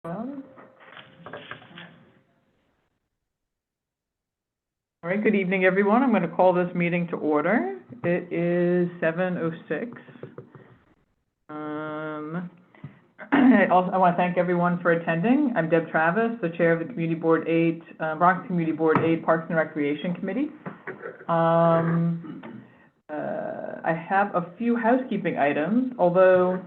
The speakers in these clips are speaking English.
All right, good evening, everyone. I'm going to call this meeting to order. It is 7:06. I want to thank everyone for attending. I'm Deb Travis, the chair of the Community Board 8, Bronx Community Board 8 Parks and Recreation Committee. I have a few housekeeping items, although,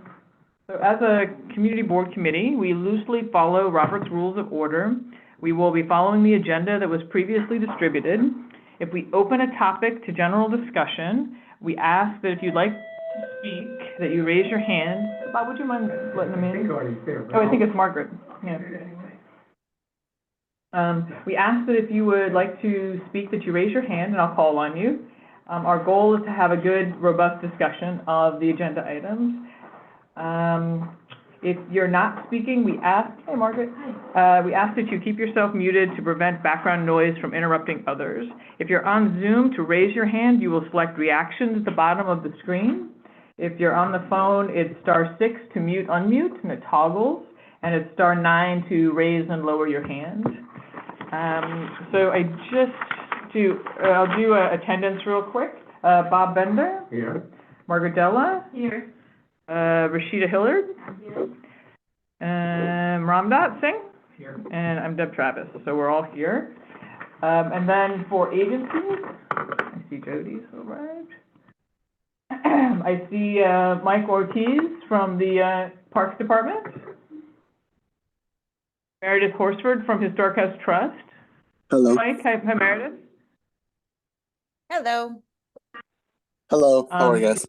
so as a community board committee, we loosely follow Robert's Rules of Order. We will be following the agenda that was previously distributed. If we open a topic to general discussion, we ask that if you'd like to speak, that you raise your hand. Bob, would you mind letting them in? Oh, I think it's Margaret. Yeah. We ask that if you would like to speak, that you raise your hand, and I'll call on you. Our goal is to have a good, robust discussion of the agenda items. If you're not speaking, we ask, hey Margaret, we ask that you keep yourself muted to prevent background noise from interrupting others. If you're on Zoom, to raise your hand, you will select reactions at the bottom of the screen. If you're on the phone, it's *6 to mute, unmute, and it toggles, and it's *9 to raise and lower your hand. So I'll do attendance real quick. Bob Bender. Here. Margaret Della. Here. Rashida Hillard. Here. Ramdat Singh. Here. And I'm Deb Travis, so we're all here. And then for agencies, I see Jody's arrived. I see Mike Ortiz from the Parks Department. Meredith Horsford from Historic House Trust. Hello. Mike, hi Meredith. Hello. Hello. How are you guys?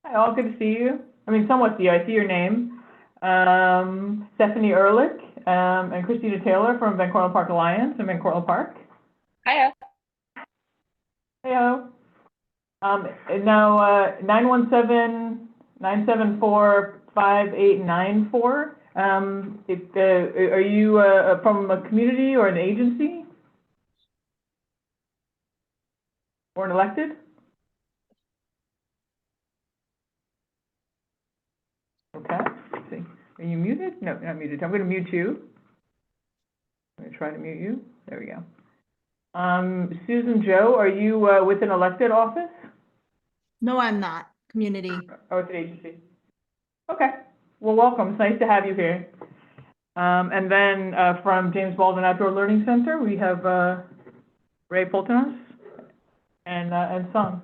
Hi, all. Good to see you. I mean, somewhat see you. I see your name. Stephanie Ehrlich and Christina Taylor from Van Cortlandt Park Alliance in Van Cortlandt Park. Hiya. Heyo. Now, 917-974-5894. Are you from a community or an agency? Or an elected? Okay, let's see. Are you muted? No, you're not muted. I'm going to mute you. I'm going to try to mute you. There we go. Susan Joe, are you with an elected office? No, I'm not. Community. Oh, it's an agency. Okay. Well, welcome. It's nice to have you here. And then from James Baldwin Outdoor Learning Center, we have Ray Poltonos and Sung.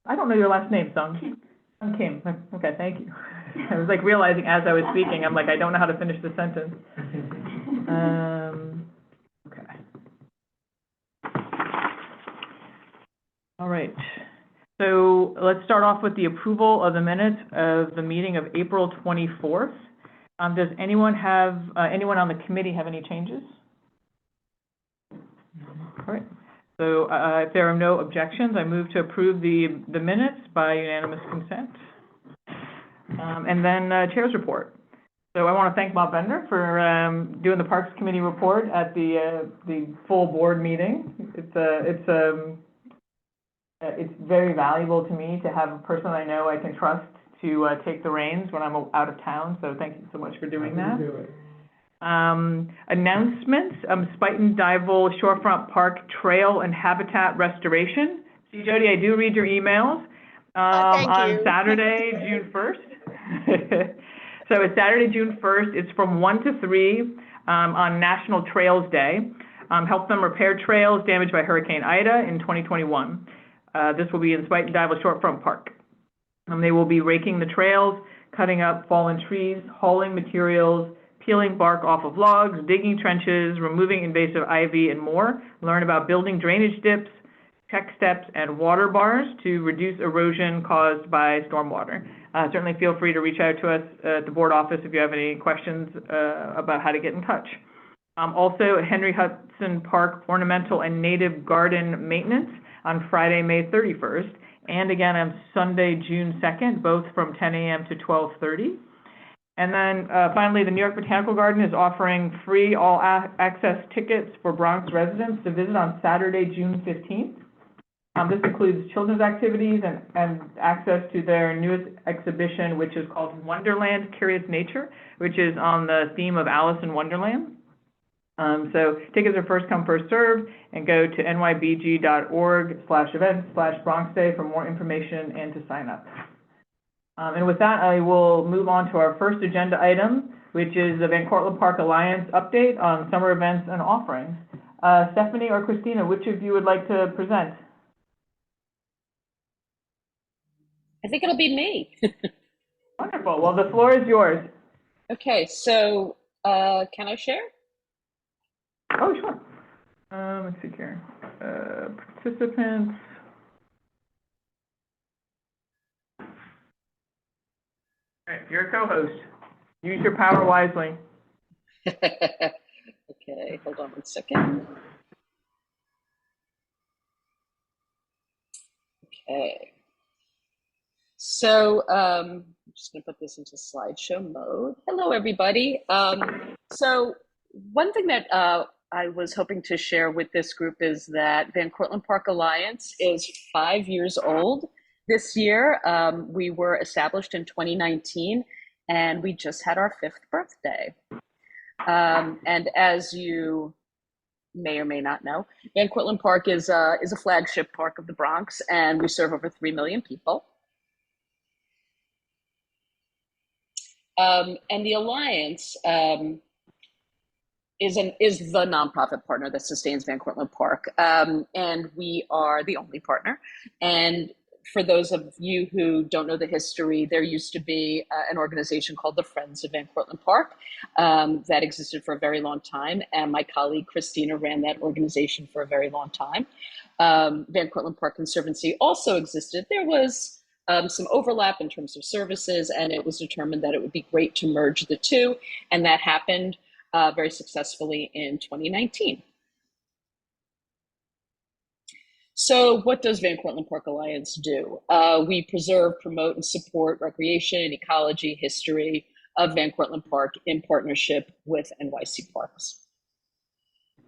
I don't know your last name, Sung. I'm Kim. Okay, thank you. I was like realizing as I was speaking, I'm like, I don't know how to finish the sentence. Okay. All right. So let's start off with the approval of the minutes of the meeting of April 24th. Does anyone on the committee have any changes? All right. So if there are no objections, I move to approve the minutes by unanimous consent. And then chair's report. So I want to thank Bob Bender for doing the Parks Committee report at the full board meeting. It's very valuable to me to have a person I know I can trust to take the reins when I'm out of town. So thank you so much for doing that. Announcements, Spuyten Duyvil Shorefront Park Trail and Habitat Restoration. See, Jody, I do read your emails. On Saturday, June 1st. So it's Saturday, June 1st. It's from 1 to 3 on National Trails Day. Help them repair trails damaged by Hurricane Ida in 2021. This will be in Spuyten Duyvil Shorefront Park. They will be raking the trails, cutting up fallen trees, hauling materials, peeling bark off of logs, digging trenches, removing invasive ivy, and more. Learn about building drainage dips, check steps, and water bars to reduce erosion caused by stormwater. Certainly feel free to reach out to us at the board office if you have any questions about how to get in touch. Also, Henry Hudson Park Ornamental and Native Garden Maintenance on Friday, May 31st, and again on Sunday, June 2nd, both from 10 a.m. to 12:30. And then finally, the New York Botanical Garden is offering free all-access tickets for Bronx residents to visit on Saturday, June 15th. This includes children's activities and access to their newest exhibition, which is called Wonderland Curious Nature, which is on the theme of Alice in Wonderland. So tickets are first come, first served, and go to nybg.org/events/Bronx Day for more information and to sign up. And with that, I will move on to our first agenda item, which is the Van Cortlandt Park Alliance update on summer events and offerings. Stephanie or Christina, which of you would like to present? I think it'll be me. Wonderful. Well, the floor is yours. Okay, so can I share? Oh, sure. Let's see here. Participants. All right, you're a co-host. Use your power wisely. Okay, hold on 1 second. Okay. So I'm just going to put this into slideshow mode. Hello, everybody. So one thing that I was hoping to share with this group is that Van Cortlandt Park Alliance is 5 years old this year. We were established in 2019, and we just had our 5th birthday. And as you may or may not know, Van Cortlandt Park is a flagship park of the Bronx, and we serve over 3 million people. And the Alliance is the nonprofit partner that sustains Van Cortlandt Park, and we are the only partner. And for those of you who don't know the history, there used to be an organization called the Friends of Van Cortlandt Park that existed for a very long time, and my colleague Christina ran that organization for a very long time. Van Cortlandt Park Conservancy also existed. There was some overlap in terms of services, and it was determined that it would be great to merge the two, and that happened very successfully in 2019. So what does Van Cortlandt Park Alliance do? We preserve, promote, and support recreation, ecology, history of Van Cortlandt Park in partnership with NYC Parks.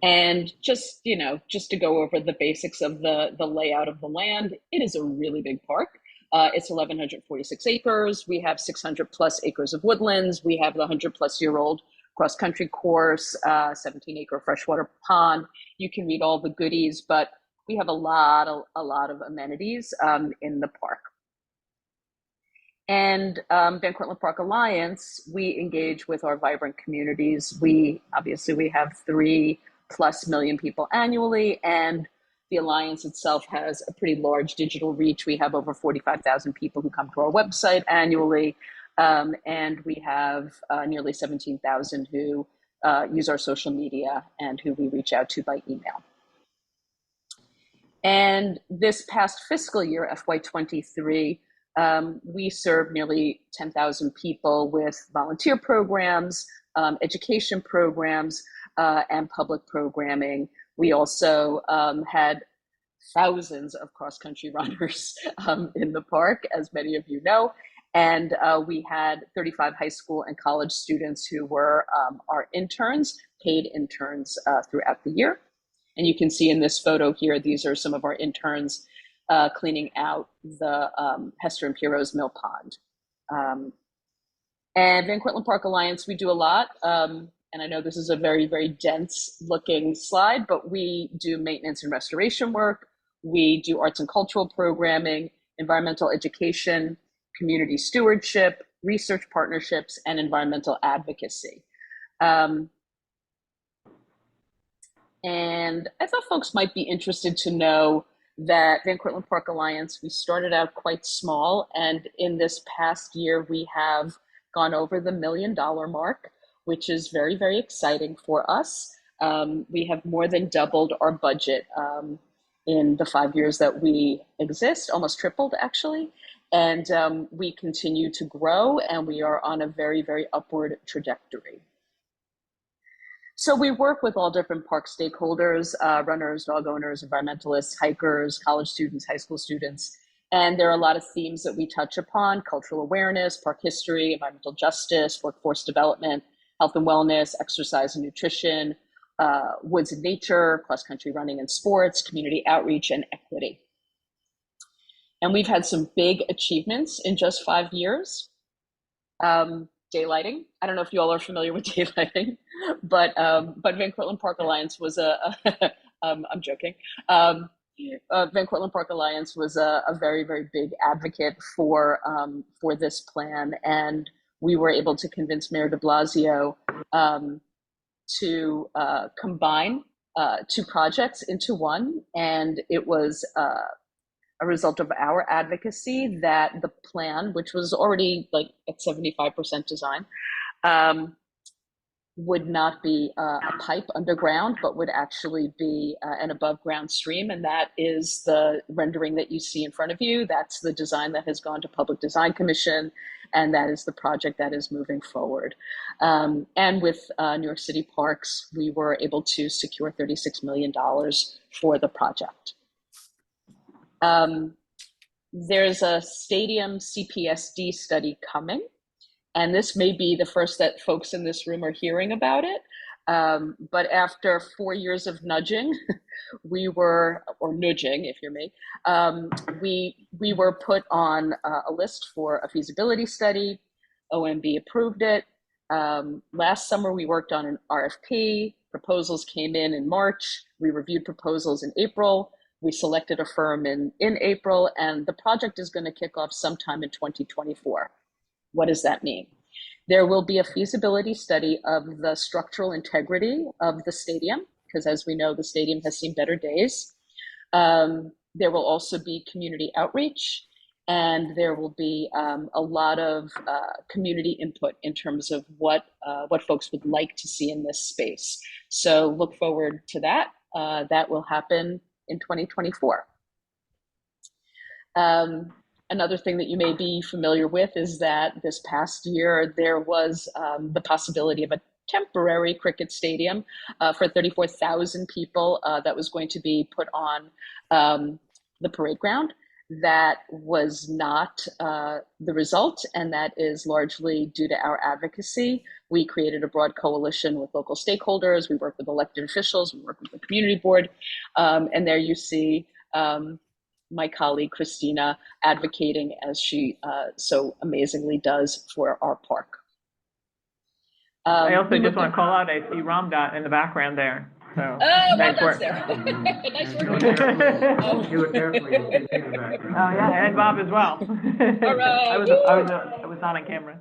And just to go over the basics of the layout of the land, it is a really big park. It's 1,146 acres. We have 600 plus acres of woodlands. We have the 100-plus-year-old cross-country course, 17-acre freshwater pond. You can read all the goodies, but we have a lot of amenities in the park. And Van Cortlandt Park Alliance, we engage with our vibrant communities. We have 3+ million people annually, and the Alliance itself has a pretty large digital reach. We have over 45,000 people who come to our website annually, and we have nearly 17,000 who use our social media and who we reach out to by email. And this past fiscal year, FY23, we served nearly 10,000 people with volunteer programs, education programs, and public programming. We also had thousands of cross-country runners in the park, as many of you know. And we had 35 high school and college students who were our interns, paid interns throughout the year. And you can see in this photo here, these are some of our interns cleaning out the Hester and Piero's Mill Pond. And Van Cortlandt Park Alliance, we do a lot. And I know this is a very, very dense looking slide, but we do maintenance and restoration work. We do arts and cultural programming, environmental education, community stewardship, research partnerships, and environmental advocacy. And I thought folks might be interested to know that Van Cortlandt Park Alliance, we started out quite small, and in this past year, we have gone over the $1 million mark, which is very, very exciting for us. We have more than doubled our budget in the 5 years that we exist, almost tripled actually. And we continue to grow, and we are on a very, very upward trajectory. So we work with all different park stakeholders, runners, dog owners, environmentalists, hikers, college students, high school students. And there are a lot of themes that we touch upon: cultural awareness, park history, environmental justice, workforce development, health and wellness, exercise and nutrition, woods and nature, cross-country running and sports, community outreach, and equity. And we've had some big achievements in just 5 years. Daylighting. I don't know if you all are familiar with daylighting, but Van Cortlandt Park Alliance was I'm joking. Van Cortlandt Park Alliance was a very, very big advocate for this plan, and we were able to convince Mayor de Blasio to combine two projects into one, and it was a result of our advocacy that the plan, which was already like at 75% design, would not be a pipe underground, but would actually be an above ground stream. And that is the rendering that you see in front of you. That's the design that has gone to Public Design Commission. And that is the project that is moving forward. And with New York City Parks, we were able to secure $36 million for the project. There's a stadium CPSD study coming, and this may be the first that folks in this room are hearing about it. But after 4 years of nudging, or nudging if you're me, we were put on a list for a feasibility study. OMB approved it. Last summer, we worked on an RFP. Proposals came in March. We reviewed proposals in April. We selected a firm in April, and the project is going to kick off sometime in 2024. What does that mean? There will be a feasibility study of the structural integrity of the stadium, because as we know, the stadium has seen better days. There will also be community outreach, and there will be a lot of community input in terms of what folks would like to see in this space. So look forward to that. That will happen in 2024. Another thing that you may be familiar with is that this past year, there was the possibility of a temporary cricket stadium for 34,000 people that was going to be put on the parade ground. That was not the result, and that is largely due to our advocacy. We created a broad coalition with local stakeholders. We worked with elected officials. We worked with the community board. And there you see my colleague, Christina, advocating as she so amazingly does for our park. I also just want to call out, I see Ramdat in the background there. So, nice work. There. Nice work. You look carefully, you'll see in the background. Oh yeah, and Bob as well. All right. I was not on camera.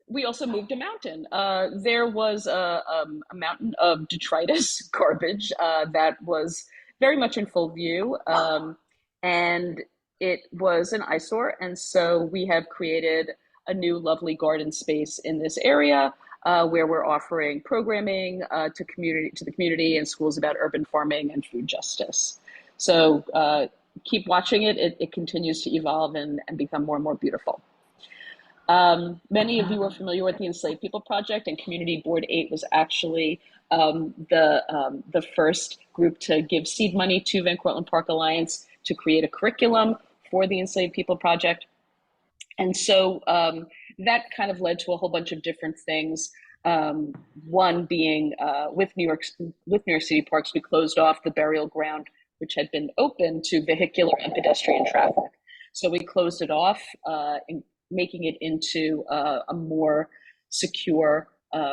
We also moved a mountain. There was a mountain of detritus garbage that was very much in full view, and it was an eyesore. And so we have created a new lovely garden space in this area. Where we're offering programming to the community and schools about urban farming and food justice. So keep watching it. It continues to evolve and become more and more beautiful. Many of you are familiar with the Enslaved People Project, and Community Board 8 was actually the first group to give seed money to Van Cortlandt Park Alliance to create a curriculum for the Enslaved People Project. And so that kind of led to a whole bunch of different things. One being with New York City Parks, we closed off the burial ground, which had been open to vehicular and pedestrian traffic. So we closed it off, making it into a more secure,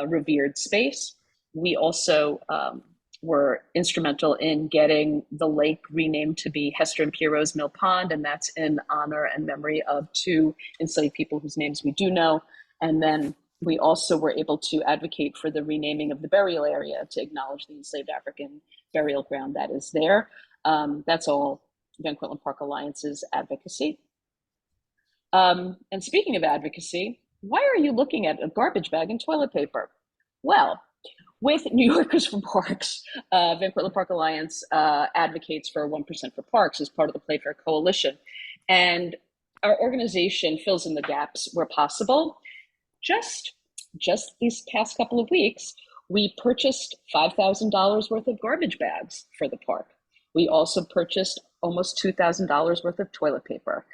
revered space. We also were instrumental in getting the lake renamed to be Hester and Pierrot's Mill Pond, and that's in honor and memory of two enslaved people whose names we do know. And then we also were able to advocate for the renaming of the burial area to acknowledge the enslaved African burial ground that is there. That's all Van Cortlandt Park Alliance's advocacy. And speaking of advocacy, why are you looking at a garbage bag and toilet paper? Well, with New Yorkers for Parks, Van Cortlandt Park Alliance advocates for 1% for parks as part of the Playfair Coalition. And our organization fills in the gaps where possible. Just these past couple of weeks, we purchased $5,000 worth of garbage bags for the park. We also purchased almost $2,000 worth of toilet paper.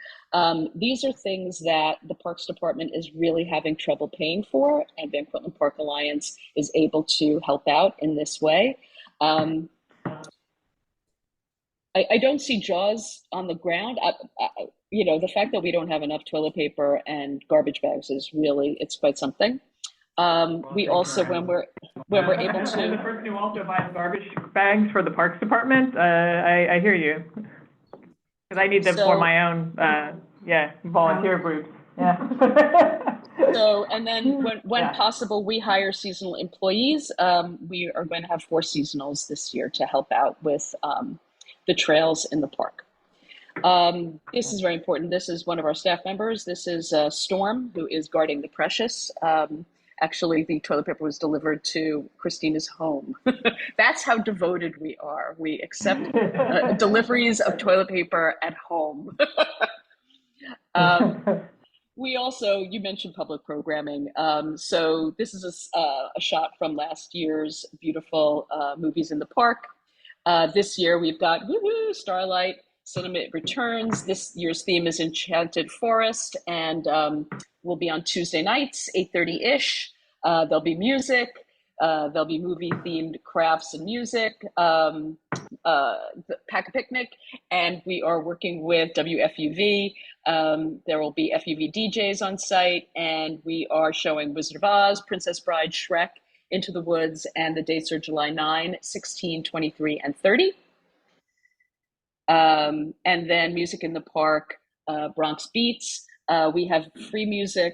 These are things that the Parks Department is really having trouble paying for, and Van Cortlandt Park Alliance is able to help out in this way. I don't see Jaws on the ground. The fact that we don't have enough toilet paper and garbage bags is really, it's quite something. Well, We thank you, also, Ryan. when we're able I'm the to, person who also buys garbage bags for the Parks Department. I hear you. Because I need them for so, my own, volunteer groups. Yeah. and then when Yeah. possible, we hire seasonal employees. We are going to have 4 seasonals this year to help out with the trails in the park. This is very important. This is one of our staff members. This is Storm, who is guarding the Precious. Actually, the toilet paper was delivered to Christina's home. That's how devoted we are. We accept deliveries of toilet paper at home. We also, you mentioned public programming. So this is a shot from last year's beautiful Movies in the Park. This year we've got Starlight Cinema Returns. This year's theme is Enchanted Forest, and we'll be on Tuesday nights, 8:30-ish. There'll be music. There'll be movie-themed crafts and music, pack a picnic, and we are working with WFUV. There will be FUV DJs on site, and we are showing Wizard of Oz, Princess Bride, Shrek, Into the Woods, and the dates are July 9, 16, 23, and 30. And then Music in the Park, Bronx Beats. We have free music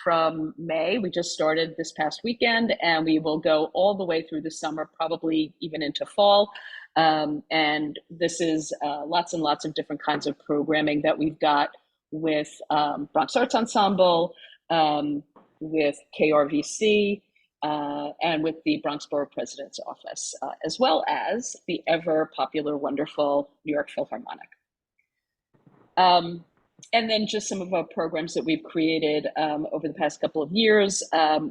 from May. We just started this past weekend, and we will go all the way through the summer, probably even into fall. And this is lots and lots of different kinds of programming that we've got with Bronx Arts Ensemble, with KRVC, and with the Bronx Borough President's Office, as well as the ever popular, wonderful New York Philharmonic. And then just some of our programs that we've created over the past couple of years.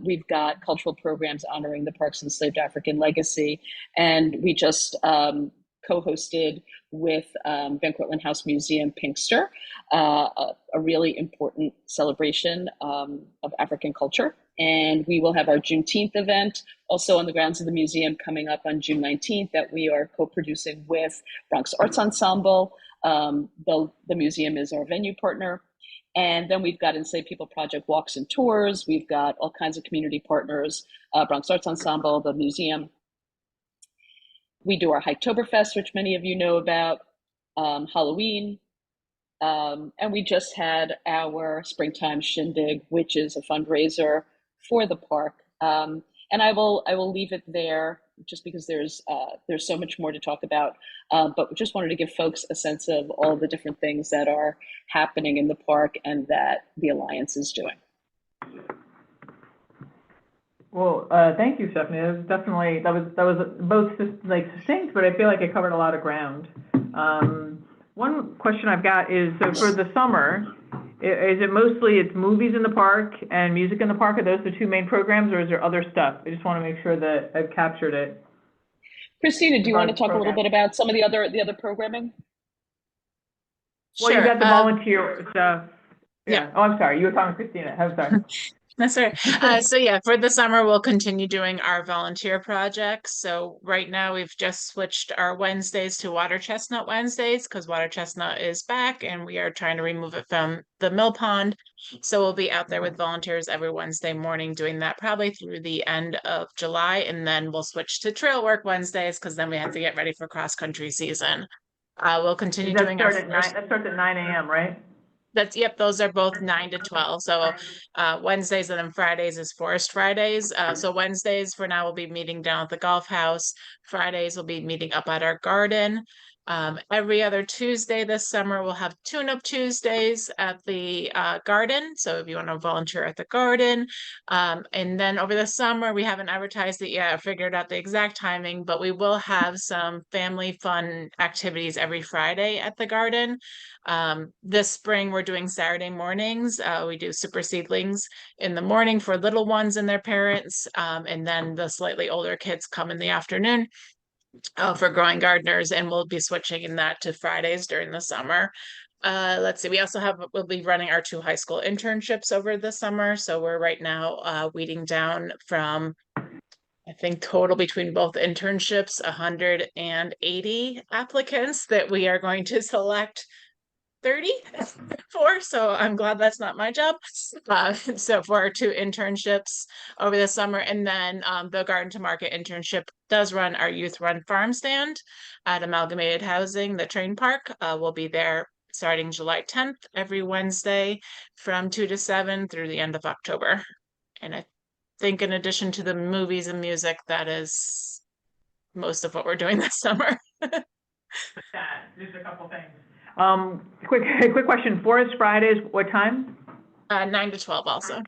We've got cultural programs honoring the park's enslaved African legacy, and we just co-hosted with Van Cortlandt House Museum Pinkster, a really important celebration of African culture. And we will have our Juneteenth event also on the grounds of the museum coming up on June 19th that we are co-producing with Bronx Arts Ensemble. The museum is our venue partner. And then we've got Enslaved People Project walks and tours. We've got all kinds of community partners, Bronx Arts Ensemble, the museum. We do our Hiketoberfest, which many of you know about, Halloween. And we just had our Springtime Shindig, which is a fundraiser for the park. And I will leave it there just because there's so much more to talk about. But we just wanted to give folks a sense of all the different things that are happening in the park and that the Alliance is doing. Well, thank you, Stephanie. That was both like succinct, but I feel like it covered a lot of ground. One question I've got is, so for the summer, is it mostly it's movies in the park and music in the park? Are those the 2 main programs, or is there other stuff? I just want to make sure that I've captured it. Christina, do you want to talk a little bit about some of the other programming? Well, Sure. you got the volunteer stuff. Yeah. Oh, I'm sorry. You were talking to Christina. I'm sorry. That's right. So yeah, for the summer, we'll continue doing our volunteer projects. So right now we've just switched our Wednesdays to Water Chestnut Wednesdays because Water Chestnut is back and we are trying to remove it from the mill pond. So we'll be out there with volunteers every Wednesday morning doing that probably through the end of July. And then we'll switch to Trail Work Wednesdays because then we have to get ready for cross-country season. We'll continue doing our first... That starts at 9 a.m., right? Yep, those are both 9 to 12. So Wednesdays and then Fridays is Forest Fridays. So Wednesdays for now we'll be meeting down at the golf house. Fridays we'll be meeting up at our garden. Every other Tuesday this summer, we'll have Tune-Up Tuesdays at the garden. So if you want to volunteer at the garden. And then over the summer, we haven't advertised it yet, figured out the exact timing, but we will have some family fun activities every Friday at the garden. This spring, we're doing Saturday mornings. We do Super Seedlings in the morning for little ones and their parents. And then the slightly older kids come in the afternoon. For growing gardeners, and we'll be switching in that to Fridays during the summer. Let's see, we'll be running our 2 high school internships over the summer. So we're right now weeding down from I think total between both internships, 180 applicants that we are going to select 30 for. So I'm glad that's not my job. So for our 2 internships over the summer, and then the Garden to Market internship does run our youth run farm stand at Amalgamated Housing, the train park. We'll be there starting July 10th every Wednesday from 2 to 7 through the end of October. And I think in addition to the movies and music, that is most of what we're doing this summer. Just a couple things. Quick question. Forest Fridays, what time? 9 to 12 also.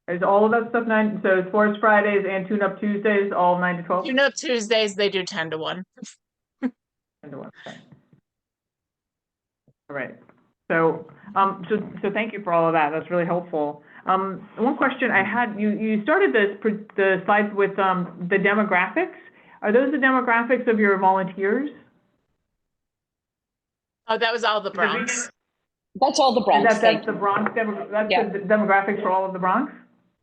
Is all of that stuff 9? So it's Forest Fridays and Tune Up Tuesdays, all 9 to 12? Tune Up Tuesdays, they do 10 to 1. 10 to 1. Okay. All right. So, so thank you for all of that. That's really helpful. One question I had, you started the slides with the demographics. Are those the demographics of your volunteers? Oh, that was all the Bronx. That's all the Bronx. That's the Bronx, that's the demographics for all of the Bronx?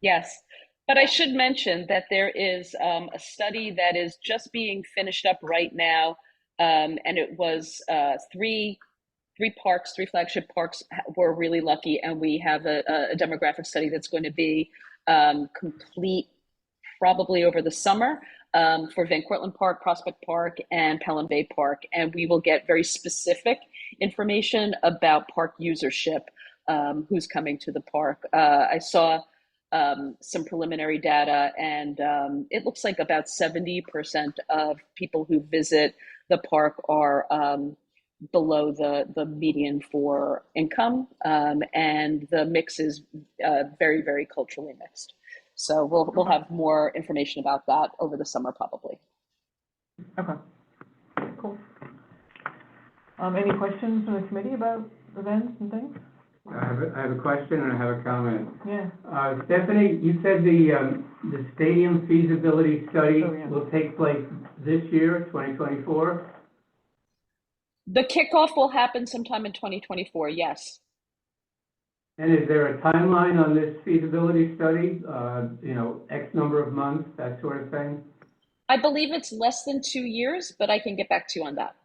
Yes. But I should mention that there is a study that is just being finished up right now. And it was 3 parks, 3 flagship parks were really lucky. And we have a demographic study that's going to be complete probably over the summer for Van Cortlandt Park, Prospect Park, and Pelham Bay Park. And we will get very specific information about park usership, who's coming to the park. I saw some preliminary data, and it looks like about 70% of people who visit the park are below the median for income, and the mix is very, very culturally mixed. So we'll have more information about that over the summer, probably. Okay, cool. Any questions from the committee about events and things? I have a question and I have a comment. Yeah. Stephanie, you said the stadium feasibility study will take place this year, 2024? The kickoff will happen sometime in 2024, yes. And is there a timeline on this feasibility study? X number of months, that sort of thing? I believe it's less than 2 years, but I can get back to you on that.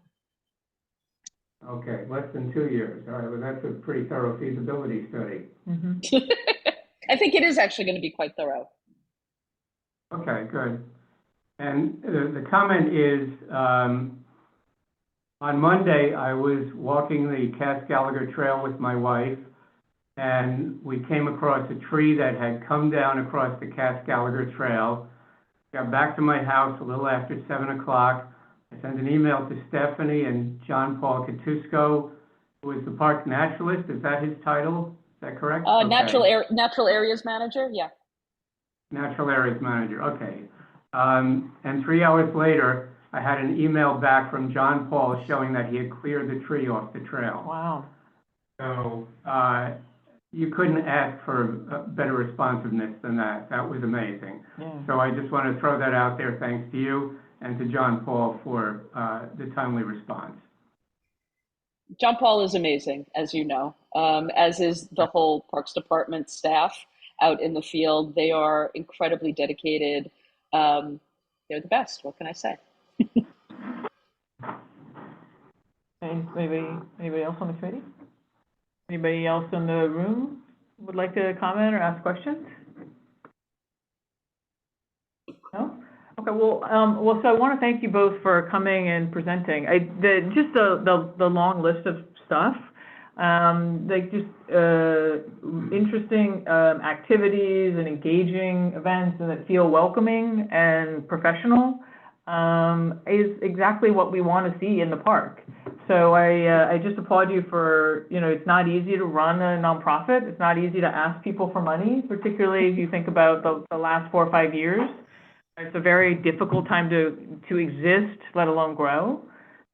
Okay, less than 2 years. All right, well, that's a pretty thorough feasibility study. Mm-hmm. I think it is actually going to be quite thorough. Okay, good. And the comment is, on Monday, I was walking the Cass Gallagher Trail with my wife, and we came across a tree that had come down across the Cass Gallagher Trail. Got back to my house a little after 7 o'clock. I sent an email to Stephanie and John Paul Katusko, who is the park naturalist. Is that his title? Is that correct? Okay. Natural Areas Manager, yeah. Natural Areas Manager, okay. And 3 hours later, I had an email back from John Paul showing that he had cleared the tree off the trail. Wow. So you couldn't ask for better responsiveness than that. That was amazing. Yeah. So I just want to throw that out there. Thanks to you and to John Paul for the timely response. John Paul is amazing, as you know, as is the whole Parks Department staff out in the field. They are incredibly dedicated. They're the best. What can I say? Anybody else on the committee? Anybody else in the room would like to comment or ask questions? No? Okay, well, so I want to thank you both for coming and presenting. Just the long list of stuff, interesting activities and engaging events and that feel welcoming and professional is exactly what we want to see in the park. So I just applaud you for, it's not easy to run a nonprofit. It's not easy to ask people for money, particularly if you think about the last 4 or 5 years. It's a very difficult time to exist, let alone grow.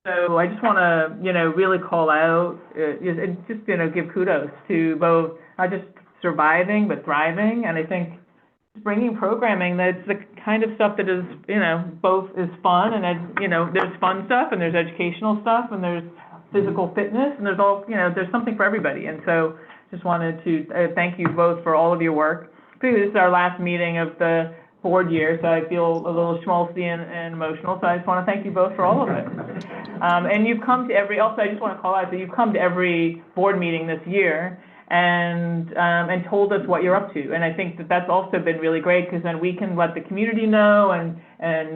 So I just want to, really call out, just give kudos to both, not just surviving, but thriving. And I think bringing programming that's the kind of stuff that is, both is fun and, there's fun stuff and there's educational stuff and there's physical fitness and there's all, there's something for everybody. And so just wanted to thank you both for all of your work. This is our last meeting of the board year, so I feel a little schmaltzy and emotional, so I just want to thank you both for all of it. And you've come to also I just want to call out that you've come to every board meeting this year and told us what you're up to. And I think that that's also been really great, because then we can let the community know, and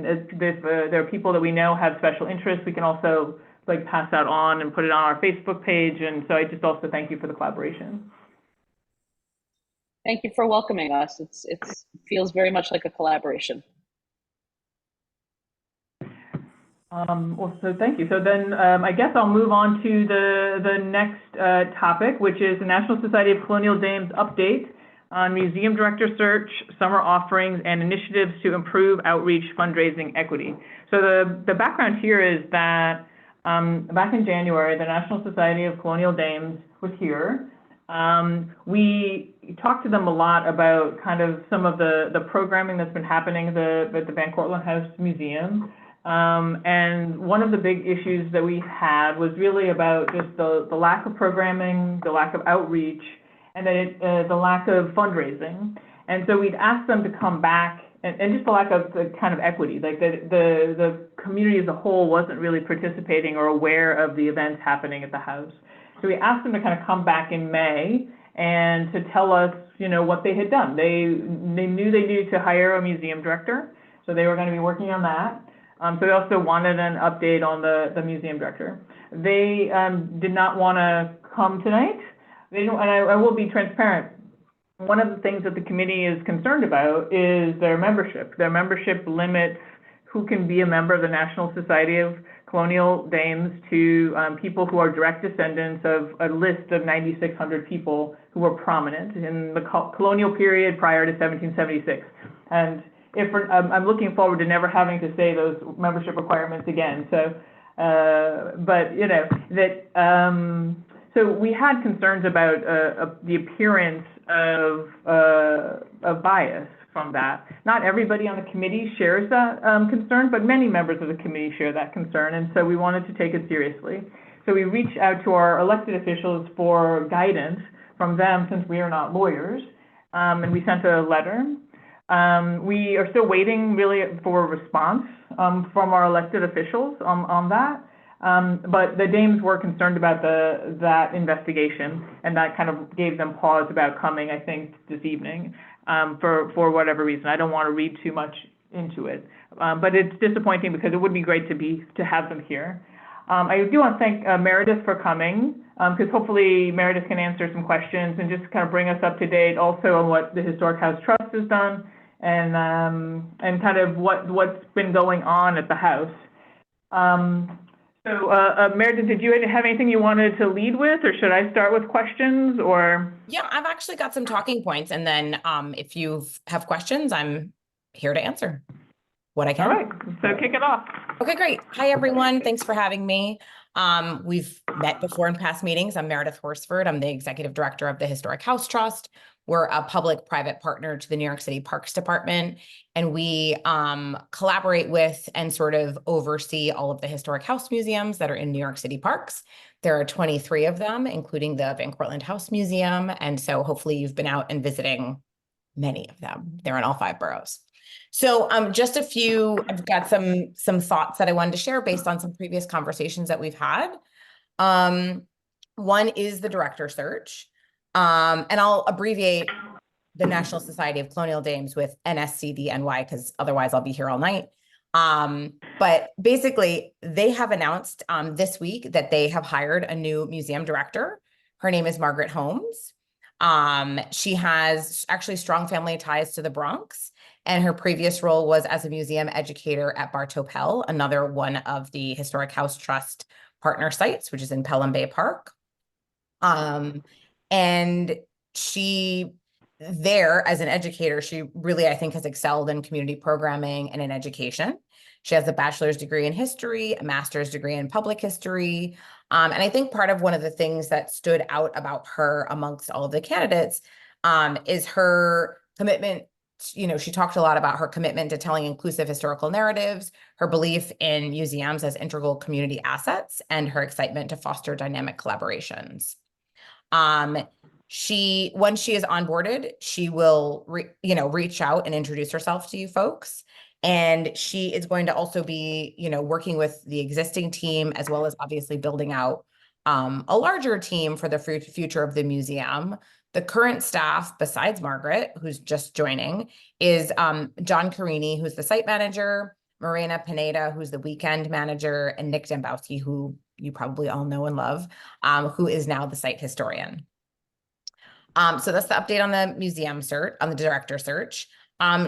if there are people that we know have special interests, we can also like pass that on and put it on our Facebook page. And so I just also thank you for the collaboration. Thank you for welcoming us. It feels very much like a collaboration. Well, so thank you. So then I guess I'll move on to the next topic, which is the National Society of Colonial Dames update on museum director search, summer offerings, and initiatives to improve outreach, fundraising, equity. So the background here is that back in January, the National Society of Colonial Dames was here. We talked to them a lot about kind of some of the programming that's been happening at the Van Cortlandt House Museum. And one of the big issues that we had was really about just the lack of programming, the lack of outreach, and then the lack of fundraising. And so we'd asked them to come back, and just the lack of the kind of equity, like the community as a whole wasn't really participating or aware of the events happening at the house. So we asked them to kind of come back in May and to tell us, you know, what they had done. They knew they needed to hire a museum director, so they were going to be working on that. So they also wanted an update on the museum director. They did not want to come tonight. They don't, and I will be transparent. One of the things that the committee is concerned about is their membership. Their membership limits who can be a member of the National Society of Colonial Dames to people who are direct descendants of a list of 9,600 people who were prominent in the colonial period prior to 1776. And I'm looking forward to never having to say those membership requirements again. So, but you know that. So we had concerns about the appearance of bias from that. Not everybody on the committee shares that concern, but many members of the committee share that concern, and so we wanted to take it seriously. So we reached out to our elected officials for guidance from them, since we are not lawyers, and we sent a letter. We are still waiting really for a response from our elected officials on that. But the Dames were concerned about that investigation, and that kind of gave them pause about coming, I think, this evening for whatever reason. I don't want to read too much into it, but it's disappointing because it would be great to have them here. I do want to thank Meredith for coming, because hopefully Meredith can answer some questions and just kind of bring us up to date also on what the Historic House Trust has done and kind of what's been going on at the house. So, Meredith, did you have anything you wanted to lead with, or should I start with questions, or? Yeah, I've actually got some talking points, and then if you have questions, I'm here to answer what I can. All right, so kick it off. Okay, great. Hi, everyone. Thanks for having me. We've met before in past meetings. I'm Meredith Horsford. I'm the executive director of the Historic House Trust. We're a public-private partner to the New York City Parks Department, and we collaborate with and sort of oversee all of the historic house museums that are in New York City parks. There are 23 of them, including the Van Cortlandt House Museum, and so hopefully you've been out and visiting many of them. They're in all 5 boroughs. So just a few, I've got some thoughts that I wanted to share based on some previous conversations that we've had. One is the director search. And I'll abbreviate the National Society of Colonial Dames with NSCDNY, because otherwise I'll be here all night. But basically, they have announced this week that they have hired a new museum director. Her name is Margaret Holmes. She has actually strong family ties to the Bronx, and her previous role was as a museum educator at Bar Topel, another one of the Historic House Trust partner sites, which is in Pelham Bay Park. And she, there as an educator, she really, I think, has excelled in community programming and in education. She has a bachelor's degree in history, a master's degree in public history. And I think part of one of the things that stood out about her amongst all of the candidates is her commitment. You know, she talked a lot about her commitment to telling inclusive historical narratives, her belief in museums as integral community assets, and her excitement to foster dynamic collaborations. Once she is onboarded, she will reach out and introduce herself to you folks. And she is going to also be, working with the existing team, as well as obviously building out a larger team for the future of the museum. The current staff, besides Margaret, who's just joining, is John Carini, who's the site manager, Marina Pineda, who's the weekend manager, and Nick Dembowski, who you probably all know and love, who is now the site historian. So that's the update on the museum search, on the director search.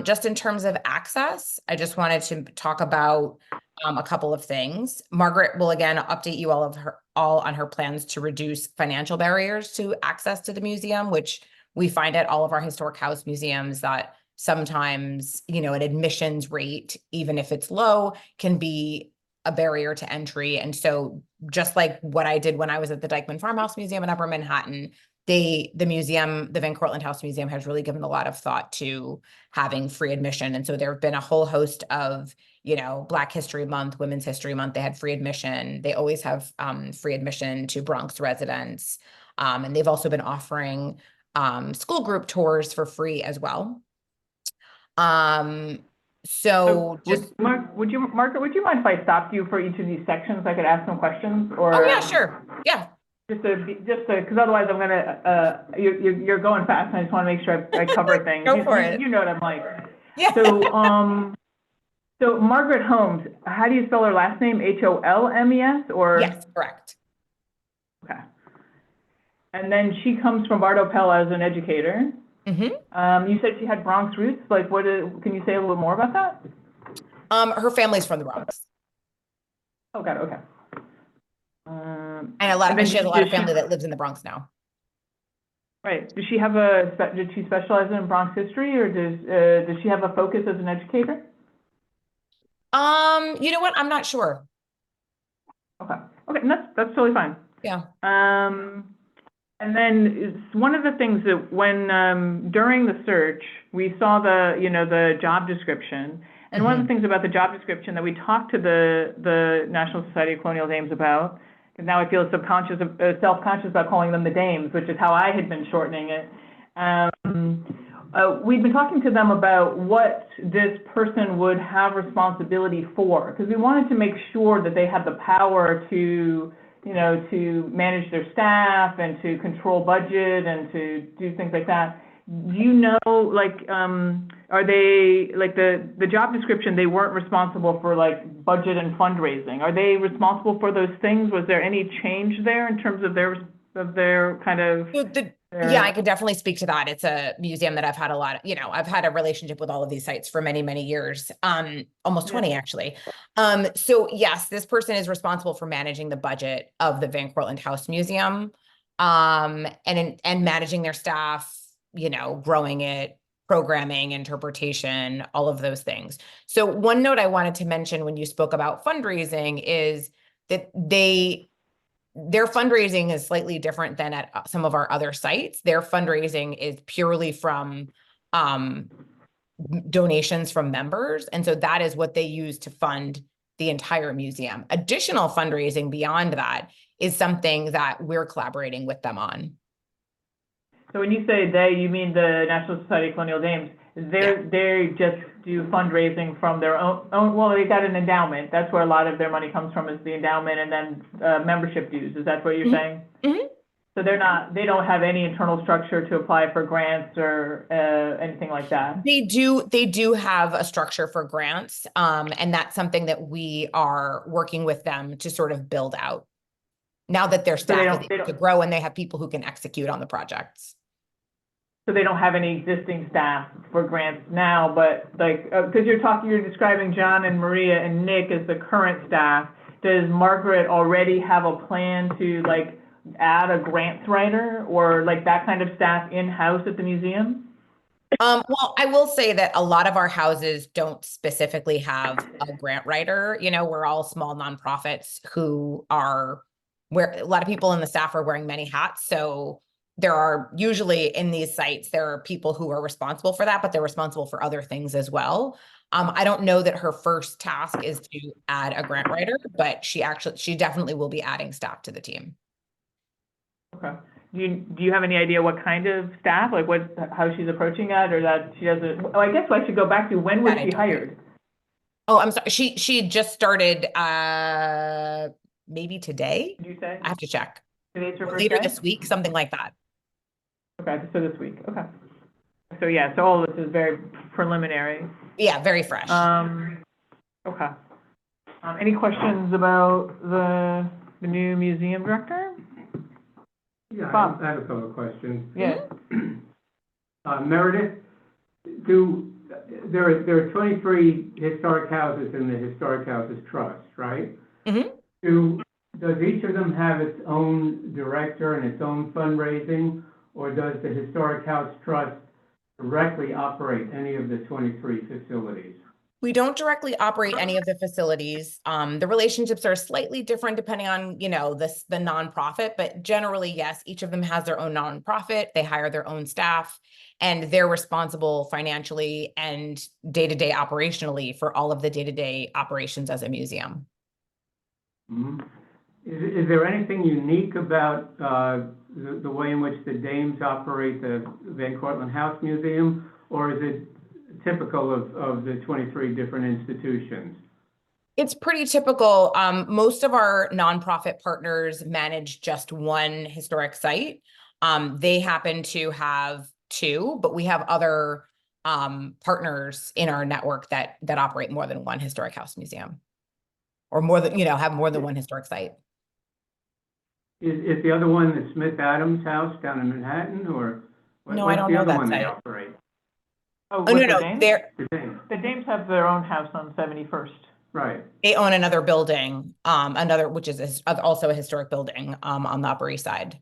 Just in terms of access, I just wanted to talk about a couple of things. Margaret will again update you all on her plans to reduce financial barriers to access to the museum, which we find at all of our historic house museums that sometimes, an admissions rate, even if it's low, can be a barrier to entry. And so just like what I did when I was at the Dyckman Farmhouse Museum in Upper Manhattan, the museum, the Van Cortlandt House Museum, has really given a lot of thought to having free admission. And so there have been a whole host of, Black History Month, Women's History Month, they had free admission. They always have free admission to Bronx residents. And they've also been offering school group tours for free as well. So just Margaret, would you mind if I stopped you for each of these sections? I could ask some questions, or? Oh yeah, sure. Yeah. Just to, because otherwise I'm gonna, you're going fast, and I just want to make sure I cover things. Go for it. You know what I'm like. Yeah. So Margaret Holmes, how do you spell her last name? Holmes, or? Yes, correct. Okay. And then she comes from Bardo Pell as an educator. Mm-hmm. You said she had Bronx roots. Like, can you say a little bit more about that? Her family's from the Bronx. Oh, got it. Okay. And she has a lot of family that lives in the Bronx now. Right. Does she have did she specialize in Bronx history, or does she have a focus as an educator? You know what? I'm not sure. Okay. Okay. And that's totally fine. Yeah. And then one of the things that when, during the search, we saw the job description. And one of the things about the job description that we talked to the National Society of Colonial Dames about, and now I feel self-conscious about calling them the Dames, which is how I had been shortening it. We've been talking to them about what this person would have responsibility for, because we wanted to make sure that they had the power to manage their staff and to control budget and to do things like that. Are they, like the job description, they weren't responsible for like budget and fundraising. Are they responsible for those things? Was there any change there in terms of their kind of? Yeah, I could definitely speak to that. It's a museum that I've had I've had a relationship with all of these sites for many, many years, almost 20 actually. So yes, this person is responsible for managing the budget of the Van Cortlandt House Museum, and managing their staff, growing it, programming, interpretation, all of those things. So one note I wanted to mention when you spoke about fundraising is that their fundraising is slightly different than at some of our other sites. Their fundraising is purely from donations from members. And so that is what they use to fund the entire museum. Additional fundraising beyond that is something that we're collaborating with them on. So when you say they, you mean the National Society of Colonial Dames. They just do fundraising from their own, well, they got an endowment. That's where a lot of their money comes from, is the endowment, and then membership dues. Is that what you're saying? Mm-hmm. So they don't have any internal structure to apply for grants or anything like that. They do have a structure for grants. And that's something that we are working with them to sort of build out now that their staff is able to grow and they have people who can execute on the projects. So they don't have any existing staff for grants now, but like, because you're describing John and Maria and Nick as the current staff. Does Margaret already have a plan to like add a grants writer or like that kind of staff in-house at the museum? Well, I will say that a lot of our houses don't specifically have a grant writer. We're all small nonprofits where a lot of people in the staff are wearing many hats. So there are usually in these sites, there are people who are responsible for that, but they're responsible for other things as well. I don't know that her first task is to add a grant writer, but she definitely will be adding staff to the team. Okay. do you have any idea what kind of staff, like how she's approaching that, or that she doesn't? Oh, I guess I should go back to when was That I she don't know. hired? Oh, I'm sorry. She had just started, maybe today. Did you say? I have to check. Today's her Or first later day? this week, something like that. Okay, so this week, okay. So yeah, so all of this is very preliminary. Yeah, very fresh. Okay. Any questions about the new museum director? Yeah, Bob. I have a couple of questions. Yeah. Meredith, there are 23 historic houses in the Historic Houses Trust, right? Mm-hmm. Does each of them have its own director and its own fundraising, or does the Historic House Trust directly operate any of the 23 facilities? We don't directly operate any of the facilities. The relationships are slightly different depending on, the nonprofit, but generally, yes, each of them has their own nonprofit. They hire their own staff, and they're responsible financially and day-to-day operationally for all of the day-to-day operations as a museum. Mm-hmm. Is there anything unique about the way in which the Dames operate the Van Cortlandt House Museum, or is it typical of the 23 different institutions? It's pretty typical. Most of our nonprofit partners manage just one historic site. They happen to have two, but we have other partners in our network that operate more than one historic house museum, or more than, have more than one historic site. Is the other one the Smith Adams House down in Manhattan, or No, I don't know what's the other that one they site. operate? Oh, Oh, no, the no, Dames? The Dames. The Dames have their own house on 71st. Right. They own another building, which is also a historic building on the Upper East Side.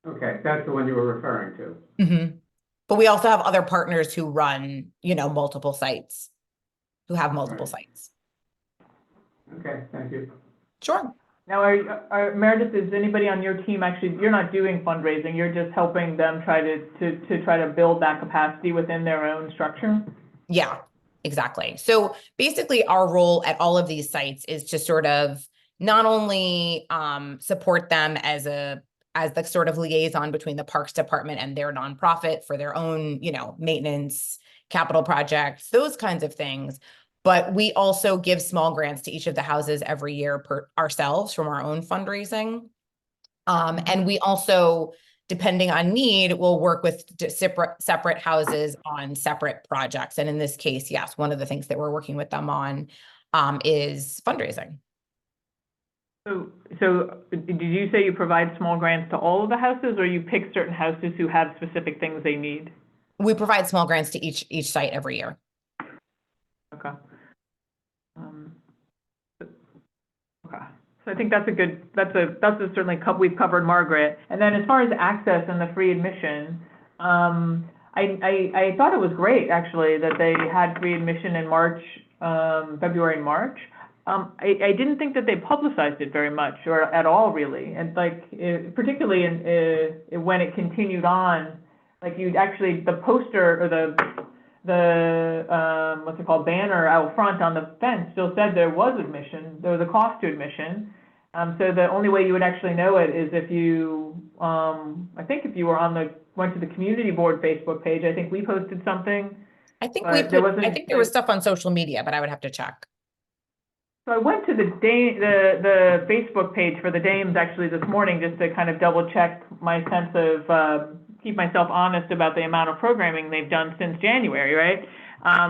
Okay, that's the one you were referring to. Mm-hmm. But we also have other partners who run, multiple sites, who have multiple sites. Okay, thank you. Sure. Now, Meredith, is anybody on your team actually, you're not doing fundraising, you're just helping them try to build that capacity within their own structure? Yeah, exactly. So basically our role at all of these sites is to sort of not only support them as the sort of liaison between the Parks Department and their nonprofit for their own, maintenance, capital projects, those kinds of things. But we also give small grants to each of the houses every year ourselves from our own fundraising. And we also, depending on need, will work with separate houses on separate projects. And in this case, yes, one of the things that we're working with them on is fundraising. So did you say you provide small grants to all of the houses, or you pick certain houses who have specific things they need? We provide small grants to each site every year. Okay. Okay. So I think that's certainly we've covered Margaret. And then as far as access and the free admission, I thought it was great actually that they had free admission in February and March. I didn't think that they publicized it very much or at all really. And particularly when it continued on, the poster or the what's it called, banner out front on the fence still said there was a cost to admission. So the only way you would actually know it is if you, I think if you went to the community board Facebook page. I think we posted something. I think there was stuff on social media, but I would have to check. So I went to the Facebook page for the Dames actually this morning just to kind of double check my sense of keep myself honest about the amount of programming they've done since January, right? I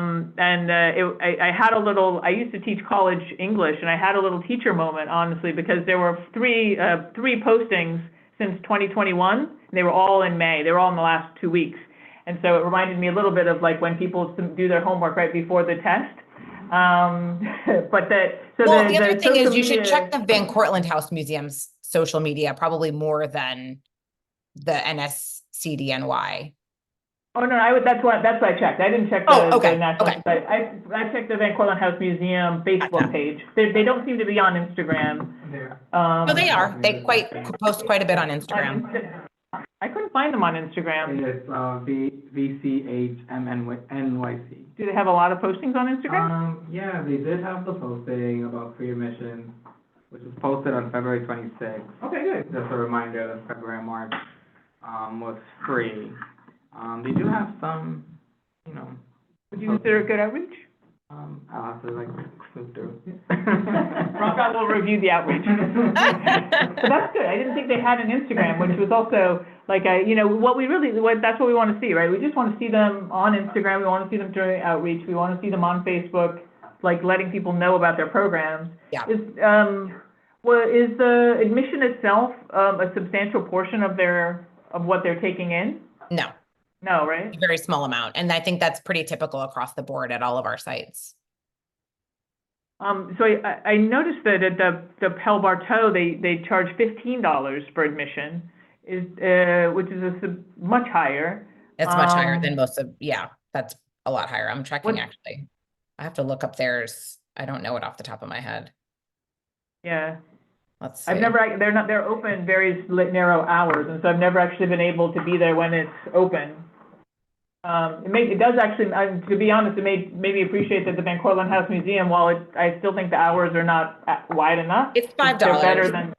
used to teach college English, and I had a little teacher moment, honestly, because there were three postings since 2021, and they were all in May. They were all in the last 2 weeks. And so it reminded me a little bit of when people do their homework right before the test. The other thing is you should check the Van Cortlandt House Museum's social media, probably more than the NSCDNY. Oh no, that's what I checked. I didn't check the national site. I checked the Van Cortlandt House Museum Facebook page. They don't seem to be on Instagram. No, they are. They post quite a bit on Instagram. I couldn't find them on Instagram. It's VCHMNYC. Do they have a lot of postings on Instagram? Yeah, they did have the posting about free admission. which was posted on February 26th. Okay, good. Just a reminder that February March was free. They do have some, you know, Would you consider it good outreach? I'll have to like flip through. Bronca will review the outreach. So that's good. I didn't think they had an Instagram, which was also like, that's what we want to see, right? We just want to see them on Instagram. We want to see them during outreach. We want to see them on Facebook, like letting people know about their programs. Yeah. Is the admission itself a substantial portion of what they're taking in? No, No, right? a very small amount. And I think that's pretty typical across the board at all of our sites. So I noticed that at the Pell Bartow, they charge $15 for admission, which is much higher. It's much higher than most of, that's a lot higher. I'm checking What- actually. I have to look up theirs. I don't know it off the top of my head. Yeah. Let's see. They're open very narrow hours, and so I've never actually been able to be there when it's open. It does actually, to be honest, it made me appreciate that the Van Cortlandt House Museum, while I still think the hours are not wide enough. It's $5. They're better than,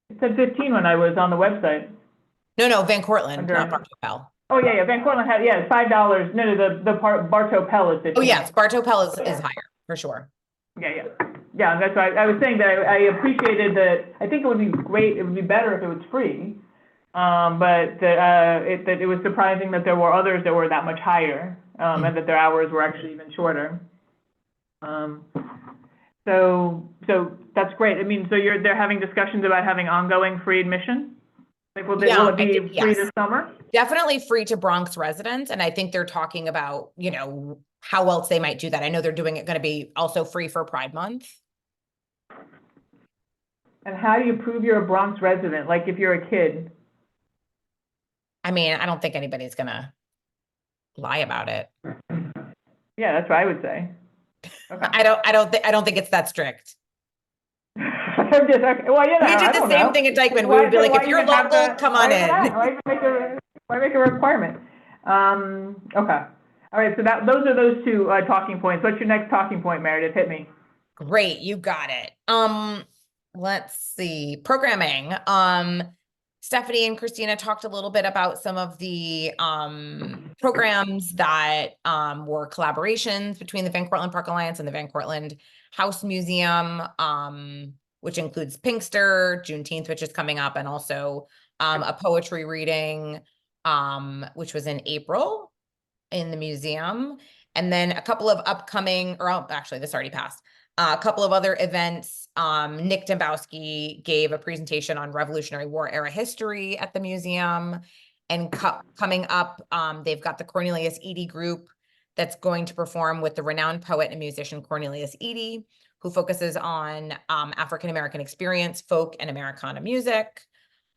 it said 15 when I was on the website. No, Van Cortlandt, Under- not Bartow Pell. Oh, yeah, Van Cortlandt had, it's $5. No, the Bartow Pell is 15. Oh, yes, Bartow Pell is higher, for sure. Yeah. Yeah, that's why I was saying that I appreciated that. I think it would be great, it would be better if it was free. But that it was surprising that there were others that were that much higher, and that their hours were actually even shorter. So that's great. I mean, so they're having discussions about having ongoing free admission? Like, will it be free this summer? Definitely free to Bronx residents. And I think they're talking about, how else they might do that. I know they're doing it going to be also free for Pride Month. And how do you prove you're a Bronx resident? Like if you're a kid? I mean, I don't think anybody's going to lie about it. Yeah, that's what I would say. Okay. I don't think it's that strict. I'm just, okay. Well, We did the same thing at Dykeman. We would be like, if you're local, come on in. Why make a requirement? Okay. All right, so those are those two talking points. What's your next talking point, Meredith? Hit me. Great, you got it. Let's see, programming. Stephanie and Christina talked a little bit about some of the programs that were collaborations between the Van Cortlandt Park Alliance and the Van Cortlandt House Museum, which includes Pinkster, Juneteenth, which is coming up, and also a poetry reading, which was in April in the museum. And then a couple of upcoming, actually this already passed, a couple of other events. Nick Dembowski gave a presentation on Revolutionary War era history at the museum. And coming up, they've got the Cornelius Eady group that's going to perform with the renowned poet and musician Cornelius Eady, who focuses on African-American experience, folk, and Americana music.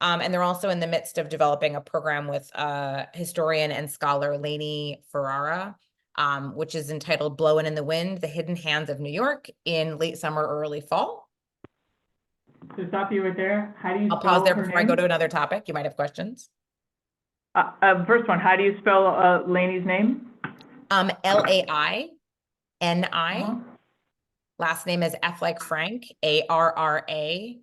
And they're also in the midst of developing a program with historian and scholar Lainey Ferrara, which is entitled Blowin' in the Wind, The Hidden Hands of New York in late summer or early fall. To stop you right there, how do you I'll pause there before I go to another topic. You might have questions. First one, how do you spell Lainey's name? Laini. Uh-huh. Last name is F like Frank, Arrare.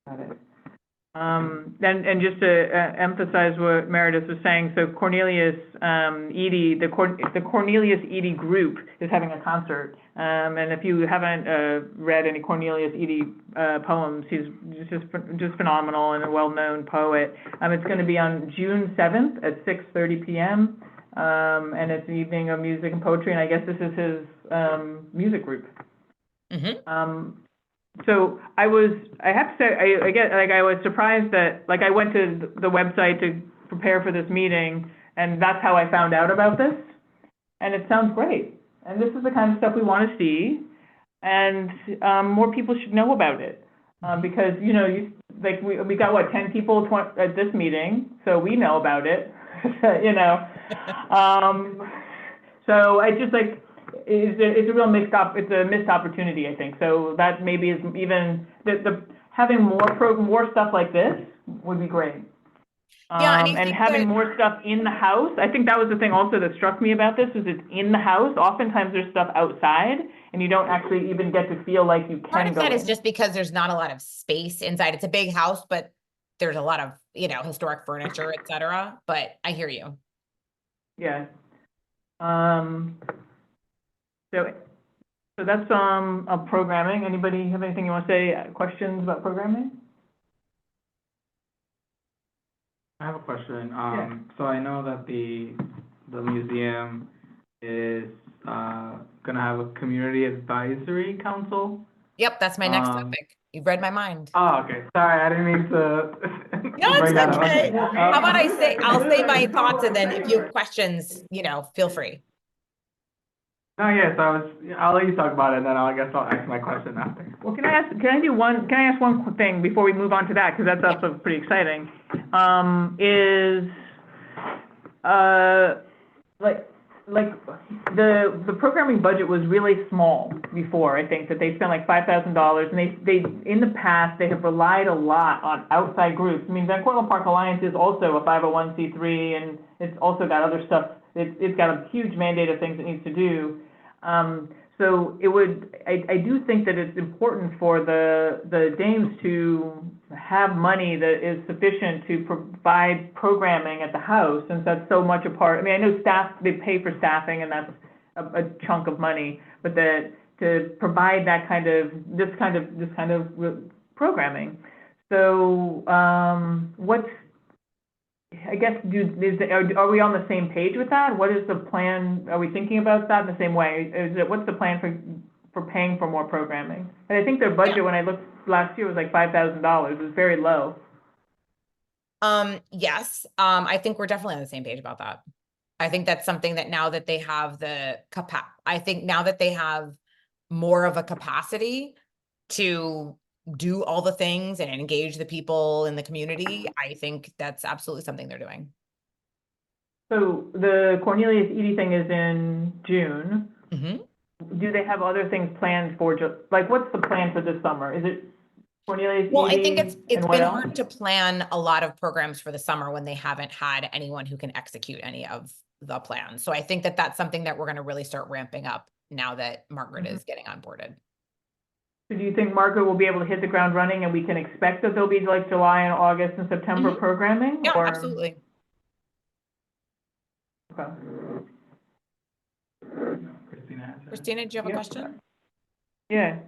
Got it. And just to emphasize what Meredith was saying, so Cornelius Eady, the Cornelius Eady group is having a concert. And if you haven't read any Cornelius Eady poems, he's just phenomenal and a well-known poet. It's going to be on June 7th at 6:30 p.m. And it's an evening of music and poetry, and I guess this is his music group. Mm-hmm. So I have to say, I was surprised that, like, I went to the website to prepare for this meeting, and that's how I found out about this. And it sounds great. And this is the kind of stuff we want to see, and more people should know about it. Because, we got, 10 people at this meeting, so we know about it, So I just, it's a real missed opportunity, I think. So that maybe is even having more stuff like this would be great. Yeah, and I And think having that- more stuff in the house, I think that was the thing also that struck me about this, is it's in the house. Oftentimes there's stuff outside, and you don't actually even get to feel like you Part can of go that is in. just because there's not a lot of space inside. It's a big house, but there's a lot of, historic furniture, et cetera. But I hear you. Yeah. So that's programming. Anybody have anything you want to say, questions about programming? I have a question. So I know that the museum is gonna have a community advisory council. Yep, that's my next Um, topic. You've read my mind. Oh, okay. Sorry, I didn't mean to. No, it's bring that up. okay. How about I'll say my thoughts, and then if you have questions, feel free. No, yes, I'll let you talk about it, and then I guess I'll ask my question after. Well, can I ask one thing before we move on to that, because that's also pretty exciting, like the programming budget was really small before. I think that they spent like $5,000, and they in the past they have relied a lot on outside groups. I mean, Van Cortlandt Park Alliance is also a 501c3, and it's also got other stuff. It's got a huge mandate of things it needs to do. So I do think that it's important for the Dames to have money that is sufficient to provide programming at the house, since that's so much a part. I mean, I know they pay for staffing, and that's a chunk of money, but to provide this kind of programming. So, I guess, are we on the same page with that? What is the plan? Are we thinking about that in the same way? What's the plan for paying for more programming? And I think their budget, when I looked last year, was like $5,000. It was very low. Yes. I think we're definitely on the same page about that. I think that's something that now that they have now that they have more of a capacity to do all the things and engage the people in the community, I think that's absolutely something they're doing. So the Cornelius Eady thing is in June. Mm-hmm. Do they have other things planned for, what's the plan for this summer? Is it Cornelius Well, Eady? I think it's and what been else? hard to plan a lot of programs for the summer when they haven't had anyone who can execute any of the plans. So I think that that's something that we're going to really start ramping up now that Margaret is getting onboarded. So do you think Margaret will be able to hit the ground running, and we can expect that there'll be like July and August and September programming? Yeah, or? absolutely. Okay. Christina, do you have a question? Yeah.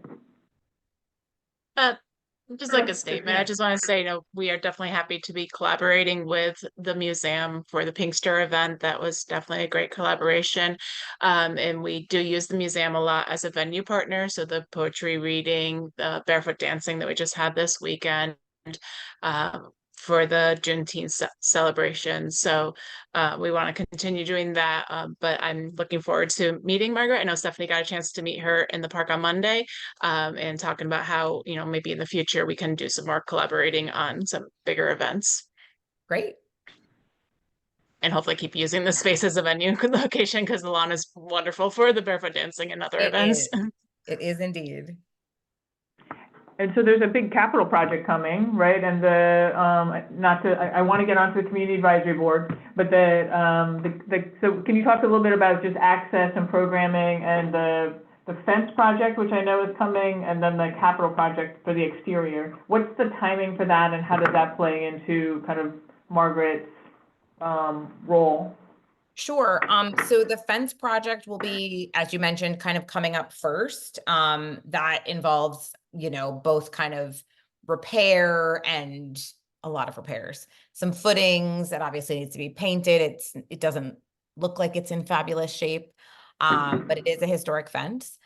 Just like a statement, I just want to say, we are definitely happy to be collaborating with the museum for the Pinkster event. That was definitely a great collaboration. And we do use the museum a lot as a venue partner. So the poetry reading, the barefoot dancing that we just had this weekend, for the Juneteenth celebration. So we want to continue doing that, but I'm looking forward to meeting Margaret. I know Stephanie got a chance to meet her in the park on Monday, and talking about how, maybe in the future we can do some more collaborating on some bigger events. Great. And hopefully keep using the space as a venue location, because the lawn is wonderful for the barefoot dancing and other events. It is indeed. And so there's a big capital project coming, right? And I want to get onto the community advisory board, but so can you talk a little bit about just access and programming, and the fence project, which I know is coming, and then the capital project for the exterior? What's the timing for that, and how does that play into kind of Margaret's role? Sure. So the fence project will be, as you mentioned, kind of coming up first. That involves, both kind of repair and a lot of repairs. Some footings that obviously needs to be painted. It doesn't look like it's in fabulous shape, but it is a historic fence.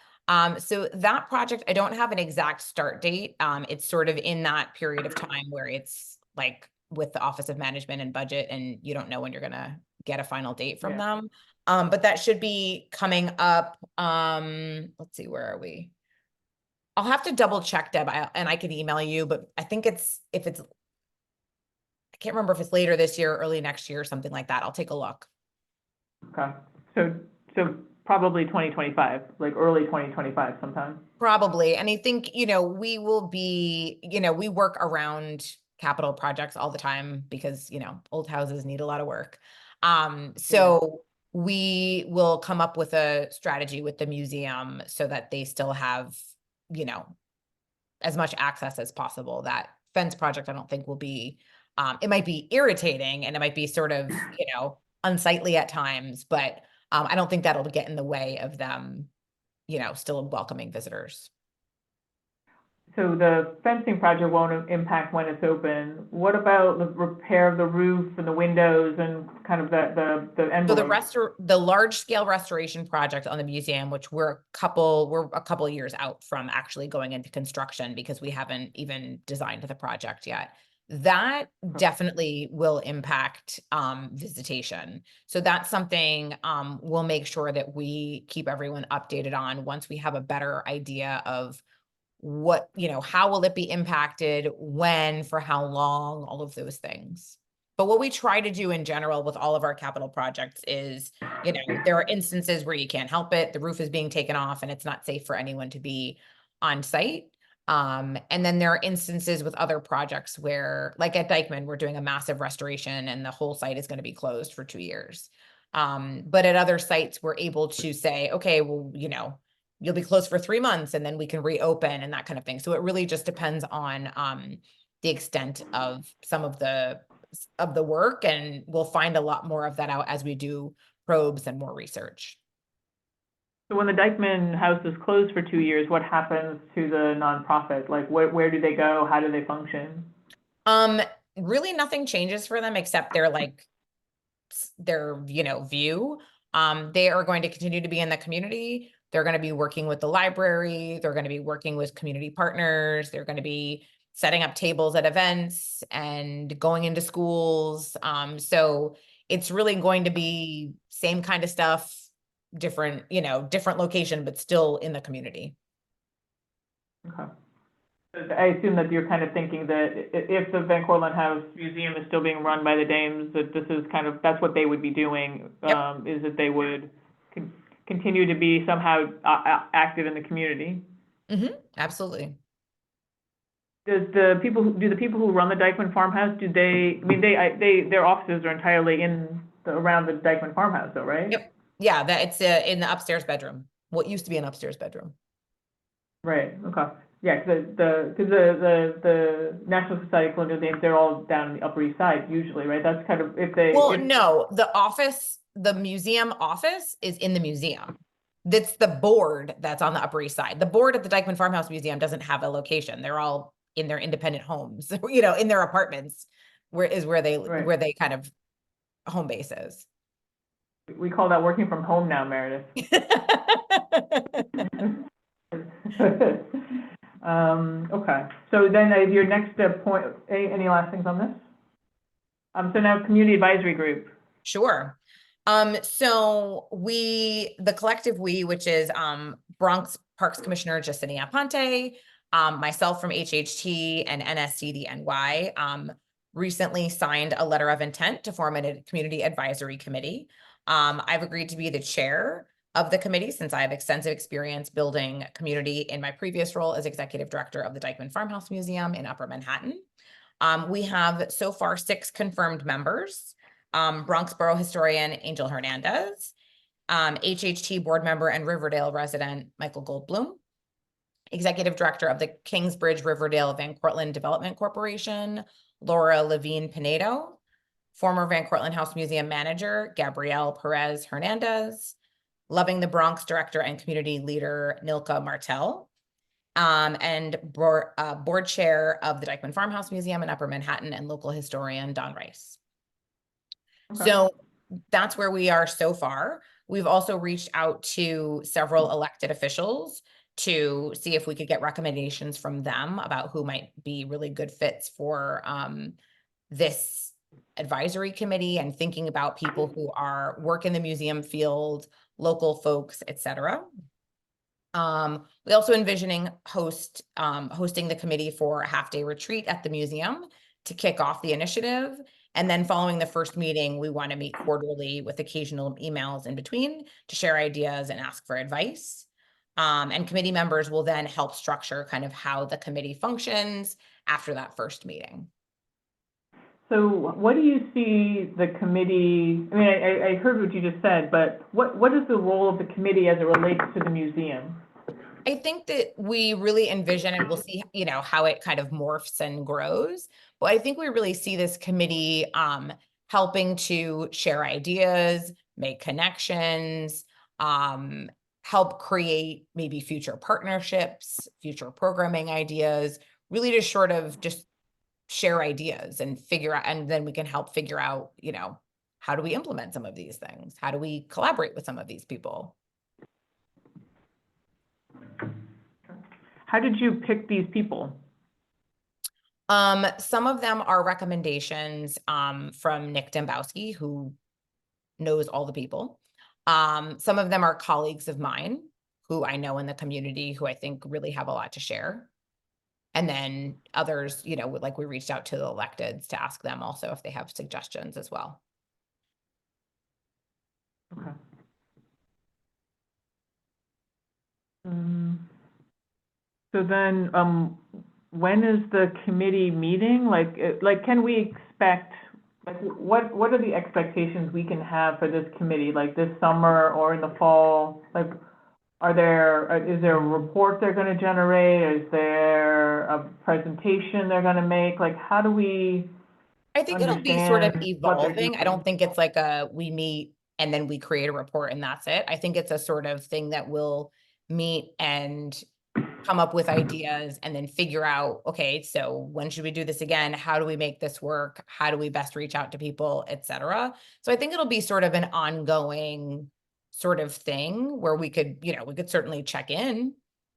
So that project, I don't have an exact start date. It's sort of in that period of time where it's like with the Office of Management and Budget, and you don't know when you're gonna get a final date from them. But that should be coming up. Let's see, where are we? I'll have to double check, Deb, and I can email you, but I think I can't remember if it's later this year, or early next year, or something like that. I'll take a look. Okay. So probably 2025, like early 2025 sometime. Probably. And I think, we will be, we work around capital projects all the time because, you know, old houses need a lot of work. So we will come up with a strategy with the museum so that they still have, you know, as much access as possible. That fence project, I don't think will be, it might be irritating and it might be sort of, you know, unsightly at times, but I don't think that'll get in the way of them, you know, still welcoming visitors. So the fencing project won't impact when it's open. What about the repair of the roof and the windows and kind of the So envelope? the large scale restoration project on the museum, which we're a couple years out from actually going into construction because we haven't even designed the project yet. That definitely will impact visitation. So that's something we'll make sure that we keep everyone updated on once we have a better idea of what, you know, how will it be impacted, when, for how long, all of those things. But what we try to do in general with all of our capital projects is, you know, there are instances where you can't help it. The roof is being taken off and it's not safe for anyone to be on site. And then there are instances with other projects where, like at Dyckman, we're doing a massive restoration and the whole site is going to be closed for 2 years. But at other sites, we're able to say, okay, well, you know, you'll be closed for 3 months and then we can reopen and that kind of thing. So it really just depends on the extent of some of the work, and we'll find a lot more of that out as we do probes and more research. So when the Dyckman House is closed for 2 years, what happens to the nonprofit? Like where do they go? How do they function? Really nothing changes for them except their, you know, view. They are going to continue to be in the community. They're going to be working with the library. They're going to be working with community partners. They're going to be setting up tables at events and going into schools. So it's really going to be same kind of stuff, different, you know, different location, but still in the community. Okay. I assume that you're kind of thinking that if the Van Cortlandt House Museum is still being run by the Dames, that this is kind of, that's what they would be doing, Yep. Is that they would continue to be somehow active in the community. Mm-hmm. Absolutely. Do the people who run the Dyckman Farmhouse, their offices are entirely around the Dyckman Farmhouse though, right? Yep. Yeah, that it's in the upstairs bedroom. What used to be an upstairs bedroom. Right. Okay. Yeah, because the National Society of Colonial Dames, they're all down in the Upper East Side usually, right? That's kind of No, the museum office is in the museum. That's the board that's on the Upper East Side. The board at the Dyckman Farmhouse Museum doesn't have a location. They're all in their independent homes, you know, in their apartments, where they kind of home base is. We call that working from home now, Meredith. Okay. So then your next point, any last things on this? So now community advisory group. Sure. So the collective which is Bronx Parks Commissioner Jacinia Ponte, myself from HHT and NSCDNY, recently signed a letter of intent to form a community advisory committee. I've agreed to be the chair of the committee since I have extensive experience building community in my previous role as executive director of the Dyckman Farmhouse Museum in Upper Manhattan. We have so far 6 confirmed members. Bronx Borough historian Angel Hernandez, HHT board member and Riverdale resident Michael Goldblum, executive director of the Kingsbridge Riverdale Van Cortlandt Development Corporation, Laura Levine Pinedo, former Van Cortlandt House Museum manager Gabrielle Perez Hernandez, Loving the Bronx director and community leader Nilka Martel, and board chair of the Dyckman Farmhouse Museum in Upper Manhattan and local historian Don Rice. Okay. So that's where we are so far. We've also reached out to several elected officials to see if we could get recommendations from them about who might be really good fits for this advisory committee, and thinking about people who work in the museum field, local folks, etc. We also envisioning hosting the committee for a half-day retreat at the museum to kick off the initiative. And then following the first meeting, we want to meet quarterly with occasional emails in between to share ideas and ask for advice. And committee members will then help structure kind of how the committee functions after that first meeting. So what do you see the committee, I mean, I heard what you just said, but what is the role of the committee as it relates to the museum? I think that we really envision, and we'll see, you know, how it kind of morphs and grows. But I think we really see this committee helping to share ideas, make connections, help create maybe future partnerships, future programming ideas, really to sort of just share ideas and figure out, and then we can help figure out, you know, how do we implement some of these things? How do we collaborate with some of these people? How did you pick these people? Some of them are recommendations from Nick Dembowski, who knows all the people. Some of them are colleagues of mine who I know in the community who I think really have a lot to share. And then others, you know, like we reached out to the electeds to ask them also if they have suggestions as well. Okay. So then, when is the committee meeting? Like, can we expect, like, what are the expectations we can have for this committee, like this summer or in the fall? Like, is there a report they're going to generate? Is there a presentation they're going to make? Like, how do we I think it'll be sort of understand what they're evolving. I doing? don't think it's like we meet and then we create a report and that's it. I think it's a sort of thing that we'll meet and come up with ideas and then figure out, okay, so when should we do this again? How do we make this work? How do we best reach out to people, et cetera? So I think it'll be sort of an ongoing sort of thing where we could, you know, we could certainly check in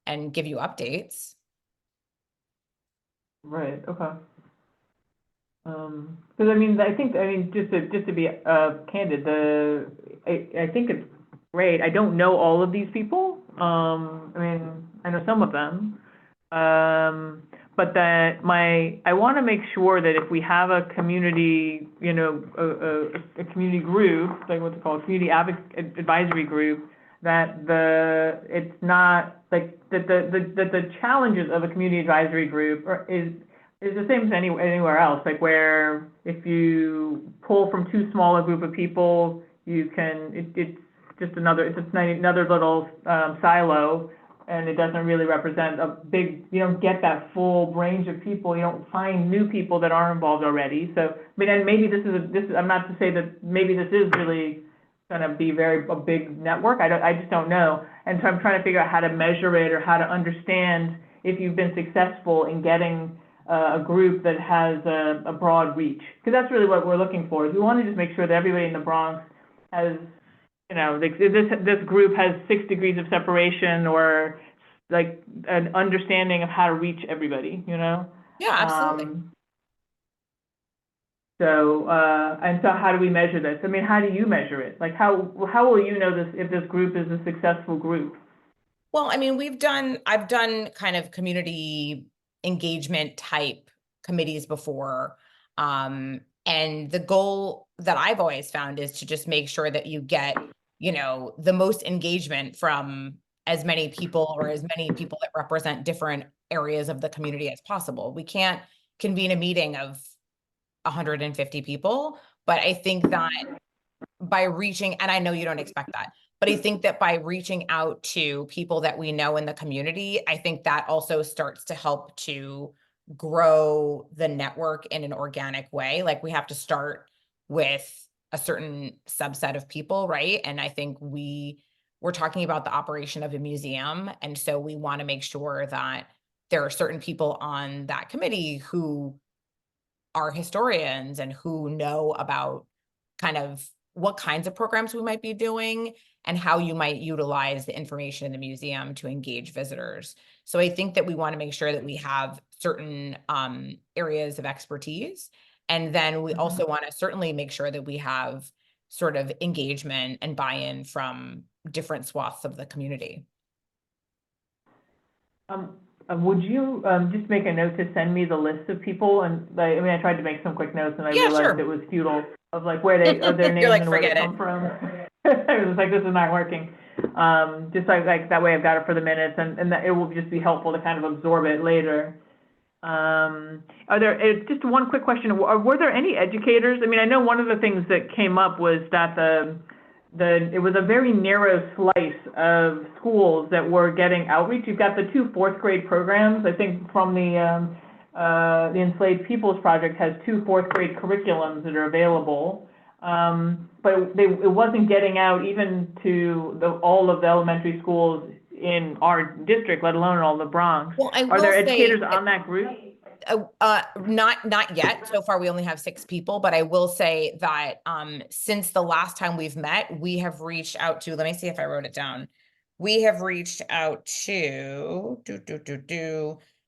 and give you updates. Right, okay. Because I mean, just to be candid, I think it's great. I don't know all of these people. I mean, I know some of them. But I want to make sure that if we have a community, you know, a community group, like what's it called, community advisory group, that it's not like that the challenges of a community advisory group is the same as anywhere else. Like where if you pull from too small a group of people, you can it's just another little silo. And it doesn't really represent a big, you don't get that full range of people. You don't find new people that are involved already. So, I mean, and maybe I'm not to say that maybe this is really going to be a big network. I just don't know. And so I'm trying to figure out how to measure it or how to understand if you've been successful in getting a group that has a broad reach. Because that's really what we're looking for. Is we want to just make sure that everybody in the Bronx has, you know, this group has 6 degrees of separation or like an understanding of how to reach everybody, you know? Yeah, absolutely. So how do we measure this? I mean, how do you measure it? Like how will you know this if this group is a successful group? Well, I mean, I've done kind of community engagement type committees before. And the goal that I've always found is to just make sure that you get, you know, the most engagement from as many people or as many people that represent different areas of the community as possible. We can't convene a meeting of 150 people, but I think that by reaching, and I know you don't expect that, but I think that by reaching out to people that we know in the community, I think that also starts to help to grow the network in an organic way. Like we have to start with a certain subset of people, right? And I think we're talking about the operation of a museum. And so we want to make sure that there are certain people on that committee who are historians and who know about kind of what kinds of programs we might be doing and how you might utilize the information in the museum to engage visitors. So I think that we want to make sure that we have certain areas of expertise. And then we also want to certainly make sure that we have sort of engagement and buy-in from different swaths of the community. Would you just make a note to send me the list of people? And I mean, I tried to make some quick notes and I realized it was futile of like where their names like, and where they come from. I was like, this is not working. Just like that way I've got it for the minutes and that it will just be helpful to kind of absorb it later. Are there, just one quick question, were there any educators? I mean, I know one of the things that came up was that it was a very narrow slice of schools that were getting outreach. You've got the 2 fourth grade programs, I think from the Enslaved Peoples Project has 2 fourth grade curriculums that are available. But it wasn't getting out even to all of the elementary schools in our district, let alone all the Bronx. Well, Are there educators on that group? Not yet. So far, we only have 6 people, but I will say that since the last time we've met, we have reached out to, let me see if I wrote it down. We have reached out to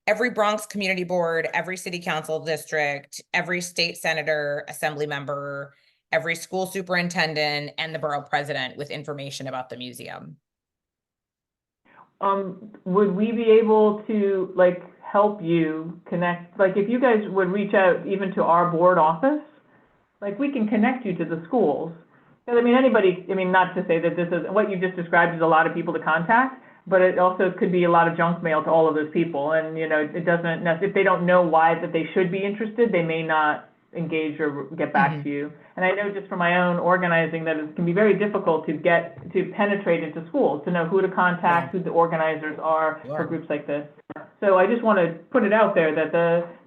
every Bronx community board, every city council district, every state senator, assembly member, every school superintendent, and the borough president with information about the museum. Would we be able to help you connect, if you guys would reach out even to our board office, we can connect you to the schools. Because not to say that this is, what you just described is a lot of people to contact, but it also could be a lot of junk mail to all of those people. And, it doesn't, if they don't know why that they should be interested, they may not engage or get back to you. And I know just from my own organizing that it can be very difficult to penetrate into schools, to know who to contact, who the organizers are for groups like this. So I just want to put it out there that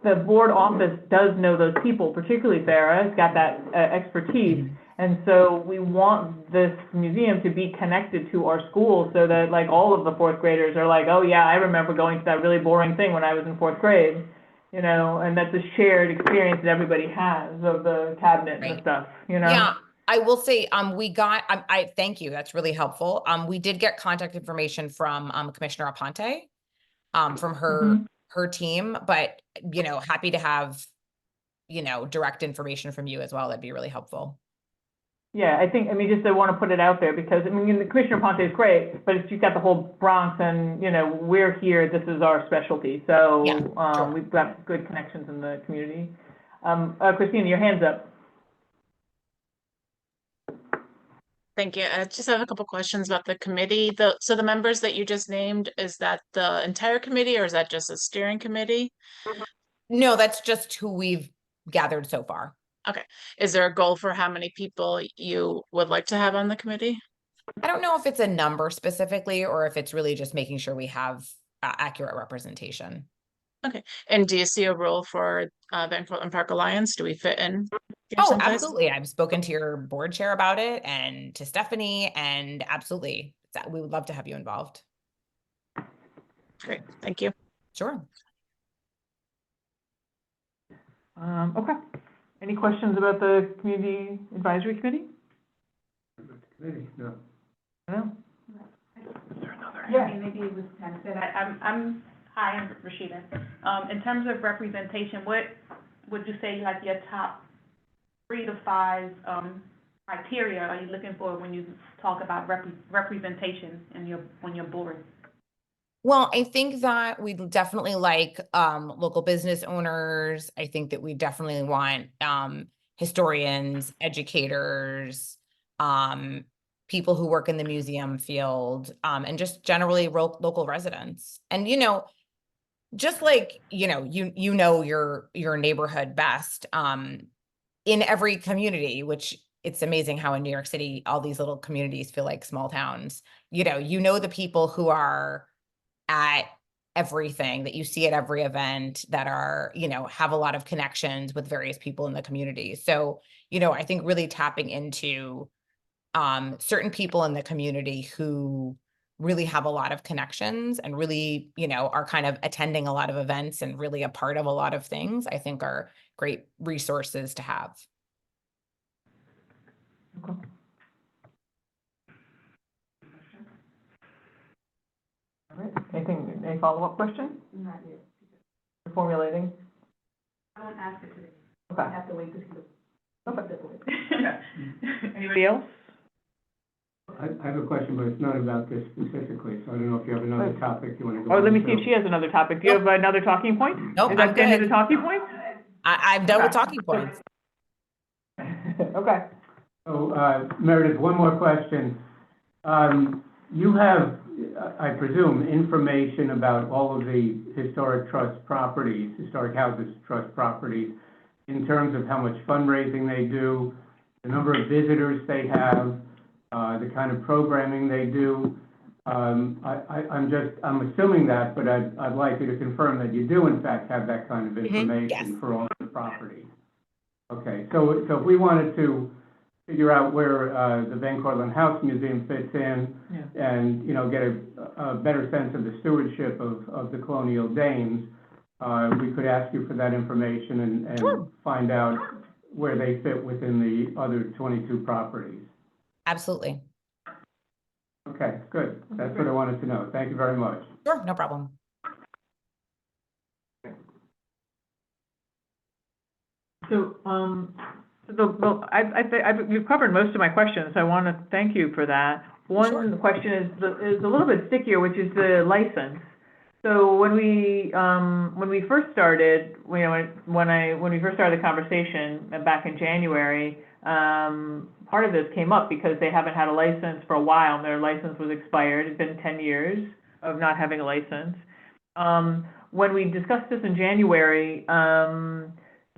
the board office does know those people, particularly Sarah has got that expertise. And so we want this museum to be connected to our schools so that all of the 4th graders are oh yeah, I remember going to that really boring thing when I was in 4th grade. And that's a shared experience that everybody has of the cabinet and stuff, Yeah, I will say, I thank you. That's really helpful. We did get contact information from Commissioner Aponte, from her team, but, happy to have, direct information from you as well. That'd be really helpful. Yeah, I think, just I want to put it out there because, the Commissioner Ponte is great, but you've got the whole Bronx and, we're here, this is our specialty. So sure. We've got good connections in the community. Christina, your hand's up. Thank you. I just have a couple questions about the committee. So the members that you just named, is that the entire committee or is that just a steering committee? No, that's just who we've gathered so far. Okay. Is there a goal for how many people you would like to have on the committee? I don't know if it's a number specifically or if it's really just making sure we have accurate representation. Okay. And do you see a role for Van Cortlandt Park Alliance? Do we fit in? Oh, absolutely. I've spoken to your board chair about it and to Stephanie, and absolutely. We would love to have you involved. Great. Thank you. Sure. Okay. Any questions about the Community Advisory Committee? No. No? Is there another? Yeah. Maybe it was kind of said, hi, I'm Rashida. In terms of representation, what would you say your top 3 to 5 criteria are you looking for when you talk about representation on your board? Well, I think that we definitely like local business owners. I think that we definitely want historians, educators, people who work in the museum field, and just generally local residents. And, just like, your neighborhood best, in every community, which it's amazing how in New York City, all these little communities feel like small towns. The people who are at everything that you see at every event that are, have a lot of connections with various people in the community. So, I think really tapping into certain people in the community who really have a lot of connections and really, are kind of attending a lot of events and really a part of a lot of things, I think are great resources to have. Okay. All right. Any follow-up question? Not yet. You're formulating? I won't ask it today. Okay. I have to wait to see the. Okay. Anybody else? I have a question, but it's not about this specifically, so I don't know if you have another topic you want to go Oh, on. let me see if she has another topic. Do you have another talking point? Nope, Is that I'm the end of good. the talking points? I'm done with Okay. talking points. Okay. So, Meredith, one more question. You have, I presume, information about all of the historic trust properties, historic houses trust properties, in terms of how much fundraising they do, the number of visitors they have, the kind of programming they do. I'm assuming that, but I'd like you to confirm that you do in fact have that kind of information Yes. for all the properties. Okay, so if we wanted to figure out where the Van Cortlandt House Museum fits in, and get a better sense of the stewardship of the colonial dames, we could ask you for that information and Sure. find out where they fit within the other 22 properties. Absolutely. Okay, good. That's what I wanted to know. Thank you very much. Sure, no problem. So, you've covered most of my questions. I want to thank you for that. One question is a little bit stickier, which is the license. So when we first started, when we first started the conversation back in January, part of this came up because they haven't had a license for a while, and their license was expired. It's been 10 years of not having a license. When we discussed this in January,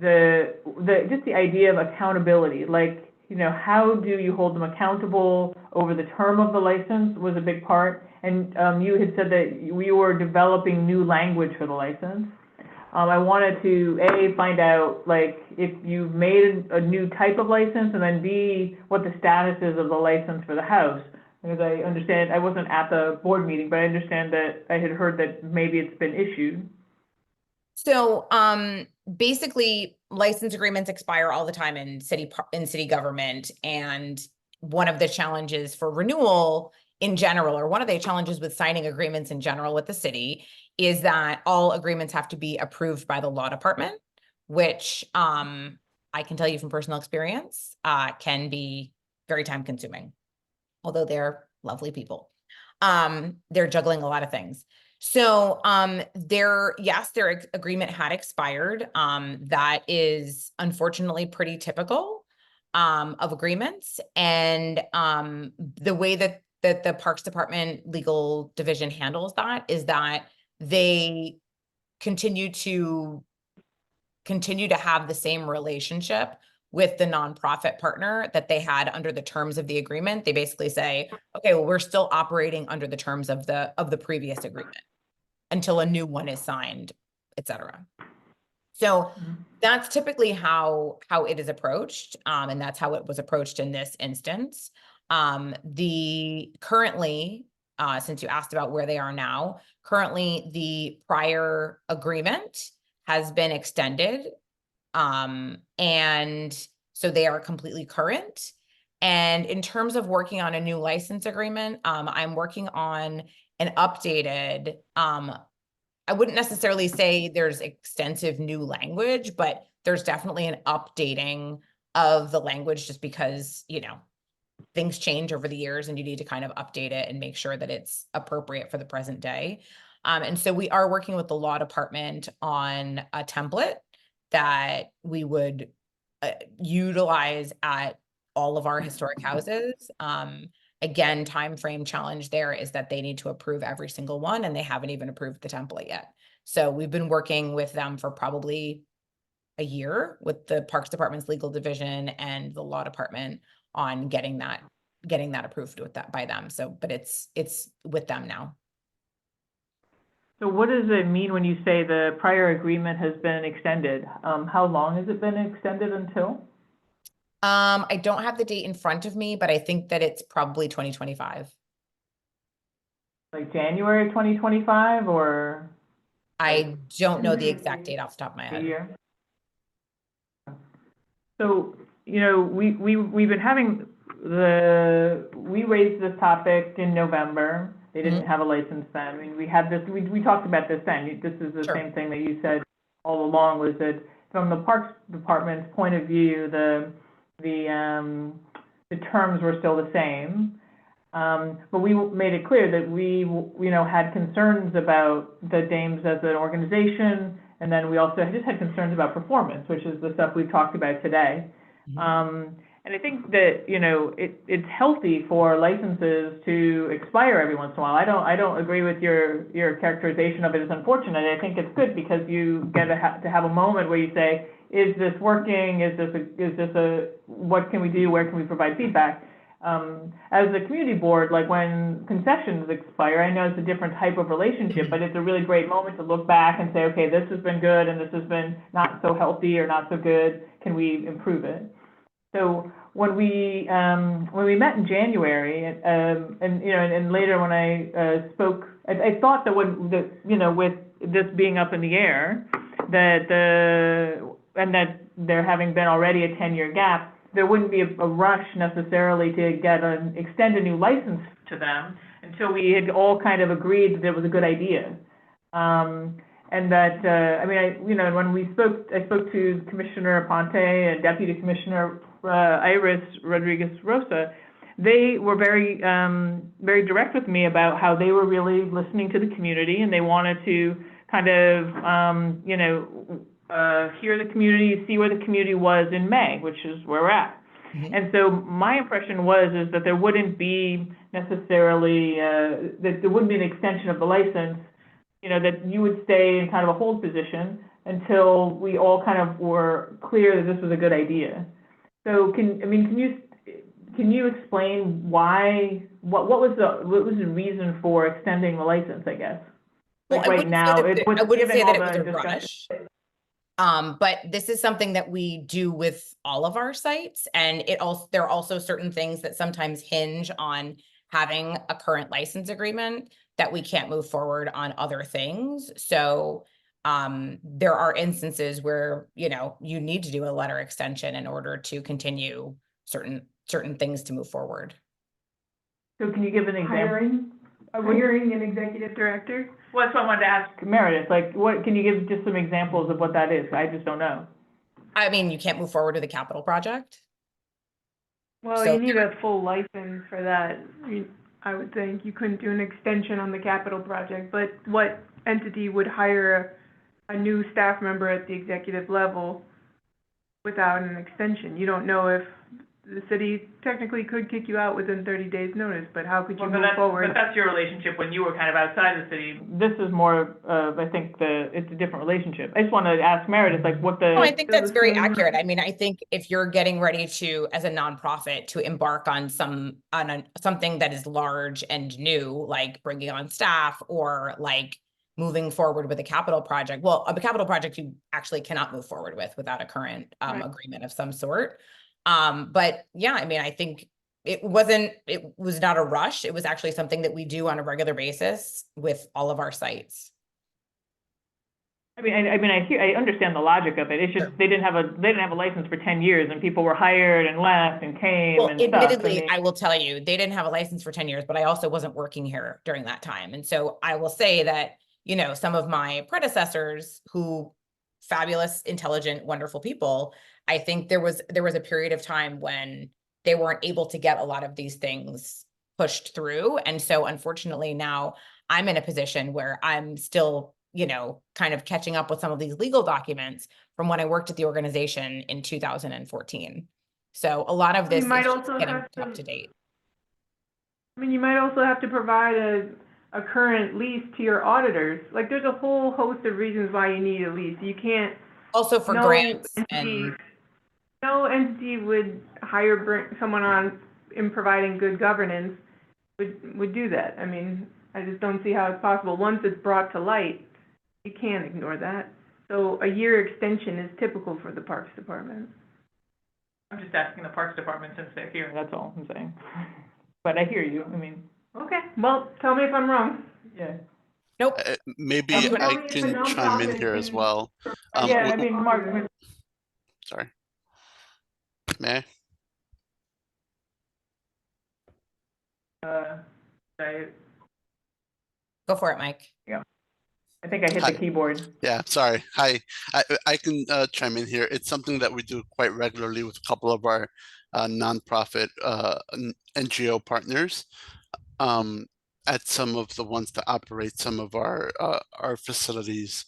just the idea of accountability, like, how do you hold them accountable over the term of the license was a big part. And you had said that we were developing new language for the license. I wanted to, A, find out, like, if you've made a new type of license, and then B, what the status is of the license for the house. Because I understand, I wasn't at the board meeting, but I understand that I had heard that maybe it's been issued. So, basically, license agreements expire all the time in city government, and one of the challenges for renewal in general, or one of the challenges with signing agreements in general with the city, is that all agreements have to be approved by the law department, which I can tell you from personal experience can be very time consuming, although they're lovely people. They're juggling a lot of things. So their agreement had expired. That is unfortunately pretty typical of agreements. And the way that the Parks Department legal division handles that is that they continue to have the same relationship with the nonprofit partner that they had under the terms of the agreement. They basically say, okay, well, we're still operating under the terms of the previous agreement until a new one is signed, et cetera. So that's typically how it is approached. And that's how it was approached in this instance. Currently, since you asked about where they are now, currently the prior agreement has been extended. And so they are completely current. And in terms of working on a new license agreement, I'm working on an updated, I wouldn't necessarily say there's extensive new language, but there's definitely an updating of the language just because, things change over the years and you need to kind of update it and make sure that it's appropriate for the present day. And so we are working with the law department on a template that we would utilize at all of our historic houses. Again, time frame challenge there is that they need to approve every single one, and they haven't even approved the template yet. So we've been working with them for probably a year with the Parks Department's legal division and the law department on getting that approved by them. So, but it's with them now. So what does it mean when you say the prior agreement has been extended? How long has it been extended until? I don't have the date in front of me, but I think that it's probably 2025. Like January 2025, or? I don't know the exact date off the top of my head. Year. So, we've been having we raised this topic in November. They didn't have a license then. I mean, we had this, we talked about this then. This is the same thing that you said all along, was that from the Parks Department's point of view, the terms were still the same. But we made it clear that we, had concerns about the Dames as an organization, and then we also just had concerns about performance, which is the stuff we've talked about today. And I think that, you know, it's healthy for licenses to expire every once in a while. I don't agree with your characterization of it as unfortunate. I think it's good because you get to have a moment where you say, is this working? Is this a, what can we do? Where can we provide feedback? As a community board, like when concessions expire, I know it's a different type of relationship, but it's a really great moment to look back and say, okay, this has been good and this has been not so healthy or not so good. Can we improve it? So when we met in January, and you know, and later when I spoke, I thought that you know, with this being up in the air, that that there having been already a 10-year gap, there wouldn't be a rush necessarily to extend a new license to them until we had all kind of agreed that it was a good idea. And that, I mean, you know, when I spoke to Commissioner Ponte and Deputy Commissioner Iris Rodriguez Rosa, they were very direct with me about how they were really listening to the community, and they wanted to kind of, you know, hear the community, see where the community was in May, which is where we're at. Mm-hmm. And so my impression is that there wouldn't be necessarily, that there wouldn't be an extension of the license, you know, that you would stay in kind of a hold position until we all kind of were clear that this was a good idea. So can you explain why, what was the reason for extending the license, I guess? Like well, right now, I wouldn't say that it was a rush. But this is something that we do with all of our sites, and there are also certain things that sometimes hinge on having a current license agreement that we can't move forward on other things. So there are instances where, you know, you need to do a letter extension in order to continue certain things to move forward. So can you give an example? Hiring an executive director? Well, that's what I wanted to ask Meredith. Like, what can you give just some examples of what that is? I just don't know. I mean, you can't move forward with a capital project. Well, so you need a full license for that. I would think you couldn't do an extension on the capital project, but what entity would hire a new staff member at the executive level without an extension? You don't know if the city technically could kick you out within 30 days notice, but how could you move forward? But that's your relationship when you were kind of outside the city. This is more of, I think it's a different relationship. I just want to ask Meredith, like what the... No, I think that's very accurate. I mean, I think if you're getting ready to, as a nonprofit, to embark on something that is large and new, like bringing on staff or like moving forward with a capital project. Well, a capital project you actually cannot move forward with without a current agreement of some sort. But yeah, I mean, I think it was not a rush. It was actually something that we do on a regular basis with all of our sites. I understand the logic of it. It's just they didn't have a license for 10 years and people were hired and left and came. Well, admittedly, I will tell you, they didn't have a license for 10 years, but I also wasn't working here during that time. And so I will say that, you know, some of my predecessors who fabulous, intelligent, wonderful people, I think there was a period of time when they weren't able to get a lot of these things pushed through. And so unfortunately now I'm in a position where I'm still, you know, kind of catching up with some of these legal documents from when I worked at the organization in 2014. So a lot of this is just getting up to date. I mean, you might also have to provide a current lease to your auditors. Like there's a whole host of reasons why you need a lease. You can't also for grants no entity would hire someone on in providing good governance would do that. I mean, I just don't see how it's possible. Once it's brought to light, you can't ignore that. So a year extension is typical for the Parks Department. I'm just asking the Parks Department since they're here. That's all I'm saying. But I hear you. I mean, okay. Well, tell me if I'm wrong. Yeah. Nope. Maybe I can chime in here as well. Yeah, I mean, Mark. Sorry. May I? Go for it, Mike. Yeah. I think I hit the keyboard. Yeah, sorry. Hi. I can chime in here. It's something that we do quite regularly with a couple of our nonprofit NGO partners. at some of the ones that operate some of our facilities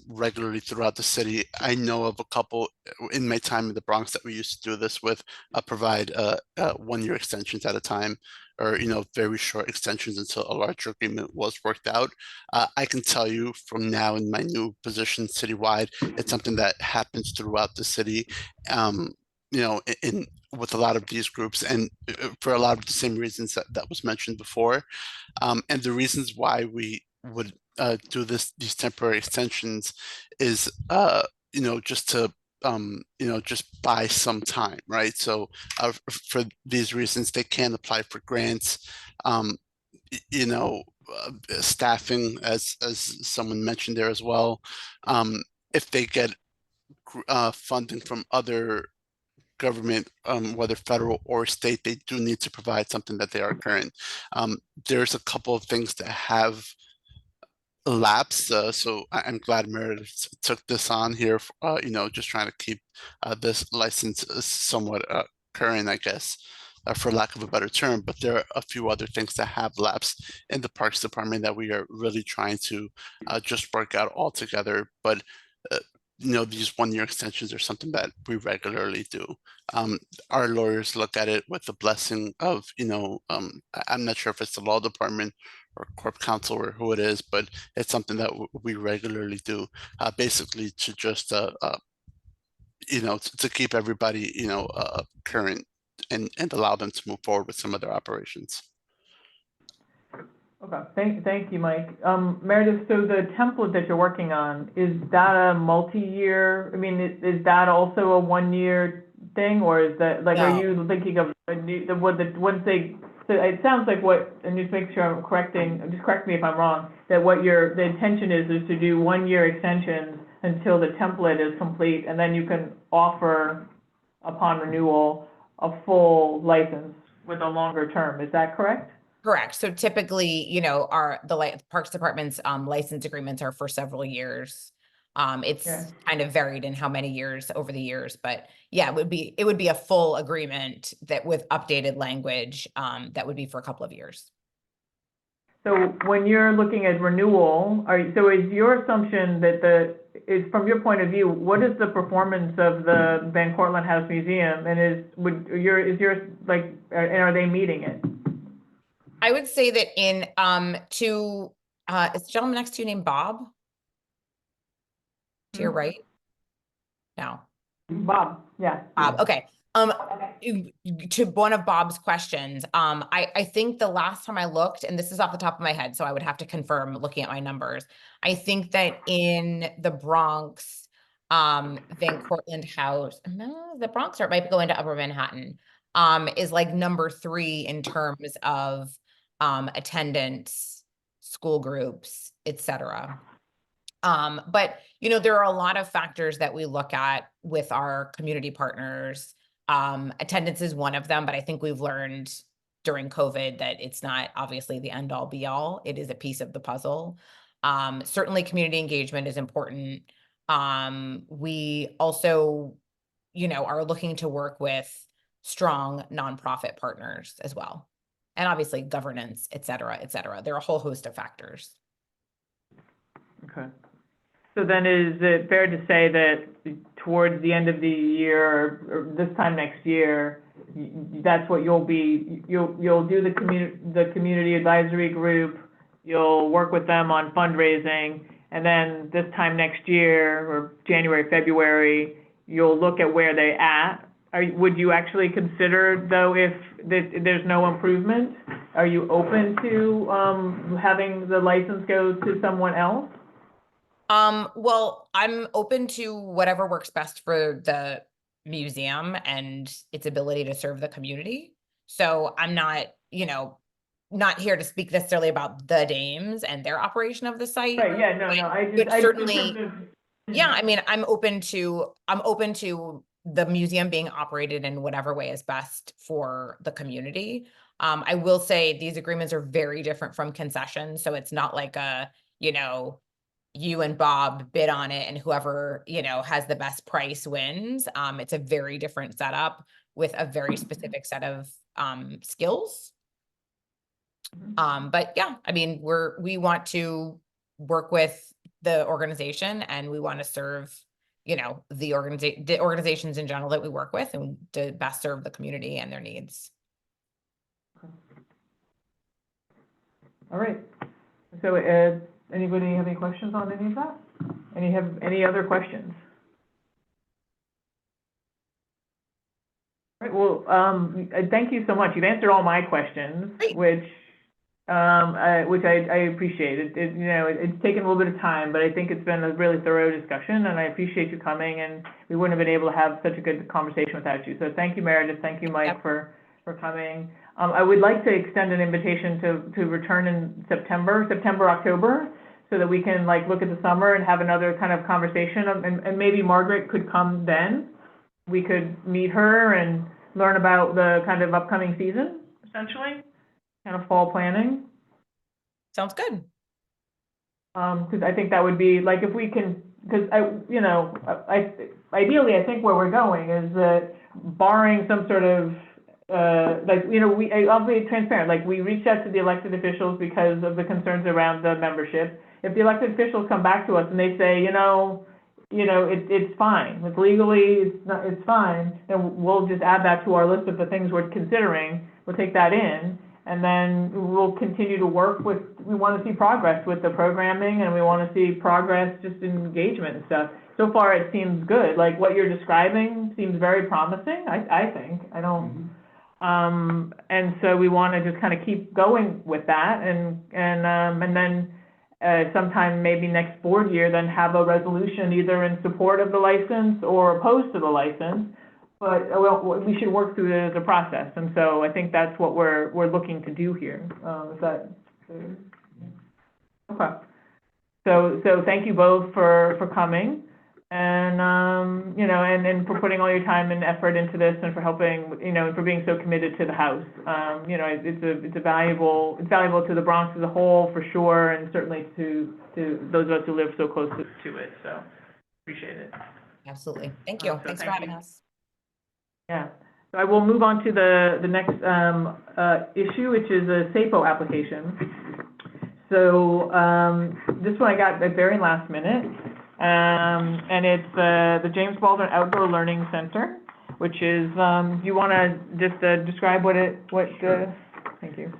regularly throughout the city. I know of a couple in my time in the Bronx that we used to do this with, provide 1-year extensions at a time, or very short extensions until a larger agreement was worked out. I can tell you from now in my new position citywide, it's something that happens throughout the city. In with a lot of these groups, and for a lot of the same reasons that was mentioned before. And the reasons why we would do these temporary extensions is, just to, just buy some time, right? So for these reasons, they can apply for grants, staffing, as someone mentioned there as well. If they get funding from other government, whether federal or state, they do need to provide something that they are current. There's a couple of things that have lapsed, so I'm glad Meredith took this on here. Just trying to keep this license somewhat current, I guess, for lack of a better term. But there are a few other things that have lapsed in the Parks Department that we are really trying to just work out all together. But these 1-year extensions are something that we regularly do. Our lawyers look at it with the blessing of, I'm not sure if it's the law department or corp counsel or who it is, but it's something that we regularly do, basically to just, to keep everybody, current and allow them to move forward with some of their operations. Okay, thank you, Mike. Meredith, so the template that you're working on, is that a multi-year, is that also a 1-year thing, or is that, like, are you thinking of a new, so it sounds like and just make sure I'm correcting, just correct me if I'm wrong, that the intention is to do 1-year extensions until the template is complete, and then you can offer, upon renewal, a full license with a longer term. Is that correct? Correct. So typically, the Parks Department's license agreements are for several years. It's kind of varied in how many years over the years, but yeah, it would be a full agreement that with updated language, that would be for a couple of years. So when you're looking at renewal, so is your assumption that from your point of view, what is the performance of the Van Cortlandt House Museum, and are they meeting it? I would say that is the gentleman next to you named Bob? To your right? No. Bob, yeah. Bob, okay. To one of Bob's questions, I think the last time I looked, and this is off the top of my head, so I would have to confirm looking at my numbers. I think that in the Bronx, Van Cortlandt House, no, the Bronx, or it might go into Upper Manhattan, is like number 3 in terms of attendance, school groups, etc. But there are a lot of factors that we look at with our community partners. Attendance is one of them, but I think we've learned during COVID that it's not obviously the end all be all. It is a piece of the puzzle. Certainly community engagement is important. We also, are looking to work with strong nonprofit partners as well. And obviously governance, et cetera, et cetera. There are a whole host of factors. Okay. So then is it fair to say that towards the end of the year or this time next year, that's what you'll do the community advisory group, you'll work with them on fundraising, and then this time next year or January, February, you'll look at where they're at? Would you actually consider, though, if there's no improvement, are you open to having the license go to someone else? Well, I'm open to whatever works best for the museum and its ability to serve the community. So I'm not, not here to speak necessarily about the Dames and their operation of the site. Right, yeah, no, yeah, I'm open to the museum being operated in whatever way is best for the community. I will say these agreements are very different from concessions. So it's not like you and Bob bid on it and whoever, has the best price wins. It's a very different setup with a very specific set of skills. But yeah, I mean, we want to work with the organization and we want to serve, you know, the organizations in general that we work with and to best serve the community and their needs. All right. So, anybody have any questions on any of that? Any other questions? All right, well, thank you so much. You've answered all my questions, Great. which I appreciate. It's taken a little bit of time, but I think it's been a really thorough discussion, and I appreciate you coming, and we wouldn't have been able to have such a good conversation without you. So thank you, Meredith. Thank you, Mike, Yep. for coming. I would like to extend an invitation to return in September, October, so that we can look at the summer and have another kind of conversation, and maybe Margaret could come then. We could meet her and learn about the kind of upcoming season, essentially, kind of fall planning. Sounds good. Because I think that would be, if we can, because ideally, I think where we're going is that barring some sort of, I'll be transparent, we reached out to the elected officials because of the concerns around the membership. If the elected officials come back to us and they say, it's fine, it's fine, and we'll just add that to our list of the things we're considering, we'll take that in, and then we'll continue to work with, we want to see progress with the programming, and we want to see progress just in engagement and stuff. So far, it seems good, what you're describing seems very promising, I think, I don't, and so we want to just kind of keep going with that, and then sometime maybe next board year, then have a resolution either in support of the license or opposed to the license. But we should work through the process, and so I think that's what we're looking to do here. Is that okay? So thank you both for coming, and and for putting all your time and effort into this, and for helping, and for being so committed to the house. It's valuable to the Bronx as a whole, for sure, and certainly to those of us who live so close to it. So appreciate it. Absolutely. Thank you. Thanks for having us. Yeah. So I will move on to the next issue, which is a SAPO application. So this one I got at the very last minute. And it's the James Baldwin Outdoor Learning Center, which is, do you want to just describe thank you.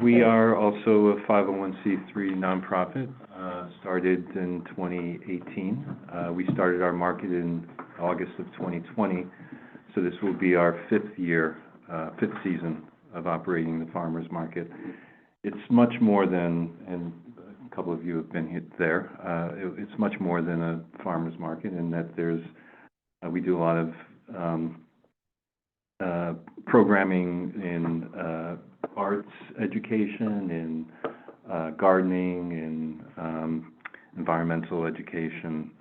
We are also a 501c3 nonprofit, started in 2018. We started our market in August of 2020, so this will be our fifth season of operating the farmers market. It's much more than, and a couple of you have been there, it's much more than a farmer's market in that we do a lot of programming in arts education, in gardening, in environmental education,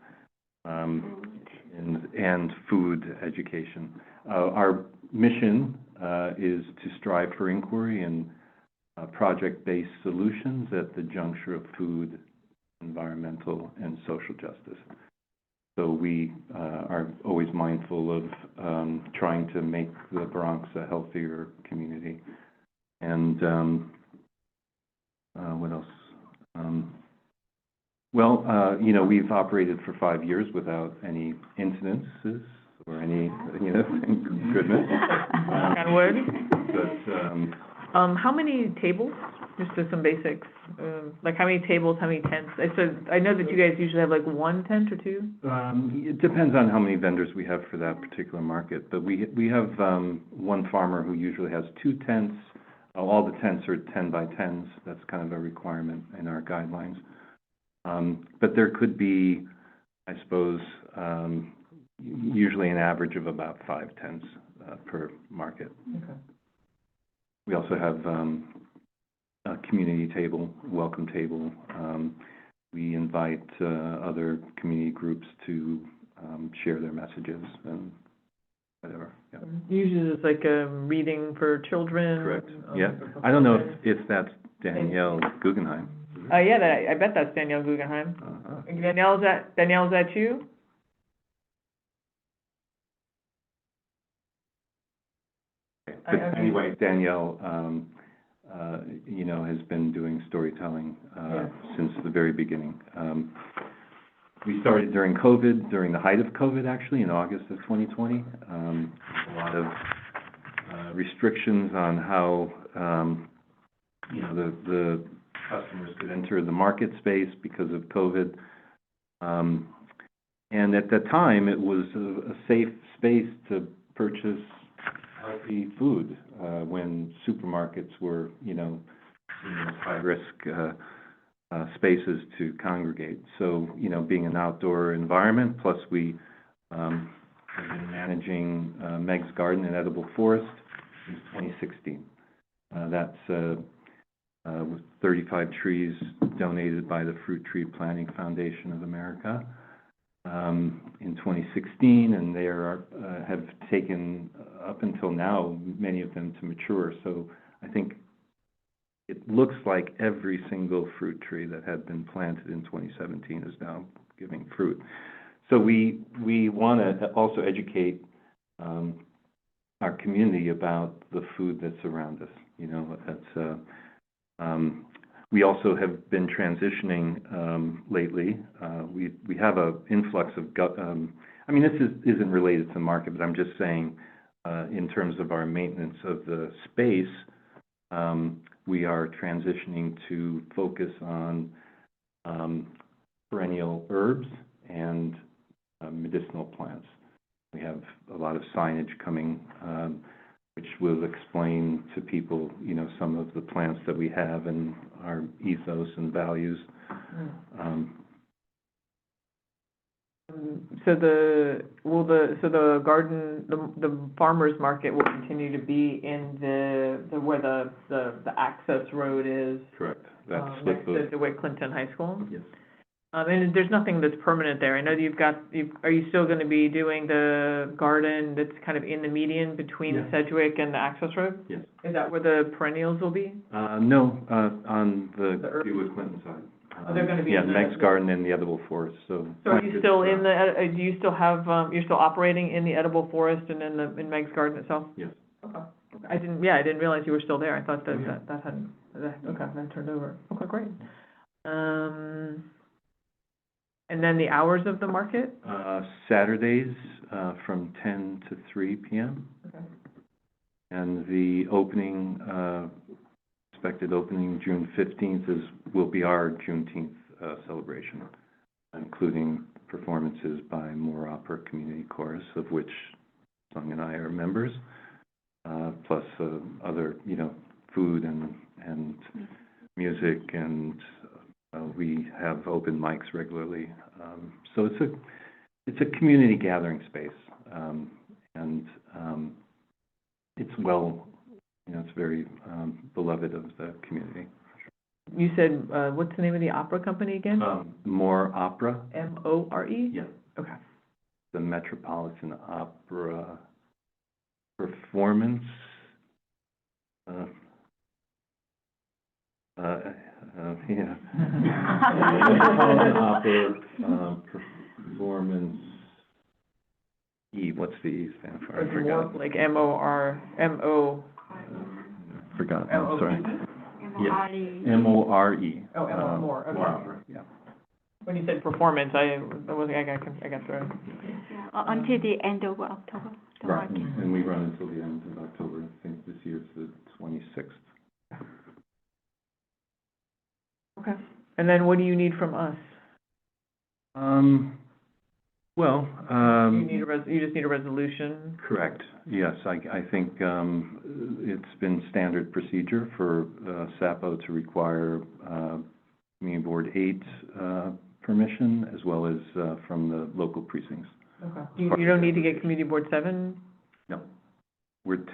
and food education. Our mission is to strive for inquiry and project-based solutions at the juncture of food, environmental, and social justice. So we are always mindful of trying to make the Bronx a healthier community. And what else? We've operated for 5 years without any incidences or any, thank goodness. Knock on wood. But how many tables? Just some basics. How many tables, how many tents? I know that you guys usually have one tent or two. It depends on how many vendors we have for that particular market. But we have one farmer who usually has 2 tents. All the tents are 10 by 10s. That's kind of a requirement in our guidelines. But there could be, I suppose, usually an average of about 5 tents per market. Okay. We also have a community table, welcome table. We invite other community groups to share their messages and whatever. Yeah. Usually it's a reading for children. Correct. Yeah. I don't know if that's Danielle Guggenheim. Yeah, I bet that's Danielle Guggenheim. Danielle, is that you? But anyway, Danielle you know, has been doing storytelling since the very beginning. We started during COVID, during the height of COVID, actually, in August of 2020. A lot of restrictions on how, you know, the customers could enter the market space because of COVID. And at that time, it was a safe space to purchase healthy food when supermarkets were, you know, high-risk spaces to congregate. So, you know, being an outdoor environment, plus we have been managing Meg's Garden and Edible Forest since 2016. That's with 35 trees donated by the Fruit Tree Planting Foundation of America in 2016, and they have taken, up until now, many of them to mature. So I think it looks like every single fruit tree that had been planted in 2017 is now giving fruit. So we want to also educate our community about the food that's around us. You know, that's we also have been transitioning lately. We have an influx of I mean, this isn't related to the market, but I'm just saying in terms of our maintenance of the space, we are transitioning to focus on perennial herbs and medicinal plants. We have a lot of signage coming, which will explain to people, you know, some of the plants that we have and our ethos and values. So the garden, the farmer's market will continue to be in where the access road is? Correct. That's next to DeWitt Clinton High School? Yes. And there's nothing that's permanent there. I know that are you still going to be doing the garden that's kind of in the median between the Sedgwick and the access road? Yes. Is that where the perennials will be? No, on the DeWitt Clinton side. They're going to be in Meg's Garden and the Edible Forest. So are you still in the? Do you still have? You're still operating in the Edible Forest and in Meg's Garden itself? Yes. Okay. I didn't realize you were still there. I thought that hadn't. Okay, then turned over. Okay, great. And then the hours of the market? Saturdays from 10 to 3 p.m. Okay. And the opening, expected opening June 15th will be our Juneteenth celebration, including performances by Moore Opera Community Chorus, of which Sung and I are members, plus other, you know, food and music, and we have open mics regularly. So it's a community gathering space, and it's it's very beloved of the community. You said, what's the name of the opera company again? Moore Opera. M-O-R-E? Yeah. Okay. The Metropolitan Opera Performance. Metropolitan Opera Performance. What's the E stand for? I forgot. Like M-O-R-M-O. Forgot. I'm sorry. M-O-R-E. M-O-R-E. Oh, Moore. Okay. Moore Opera. Yeah. When you said performance, I got through. Until the end of October. Right, and we run until the end of October. I think this year's the 26th. Okay. And then what do you need from us? You just need a resolution? Correct. Yes, I think it's been standard procedure for SAPO to require Community Board 8 permission, as well as from the local precincts. Okay. You don't need to get Community Board 7? No. We're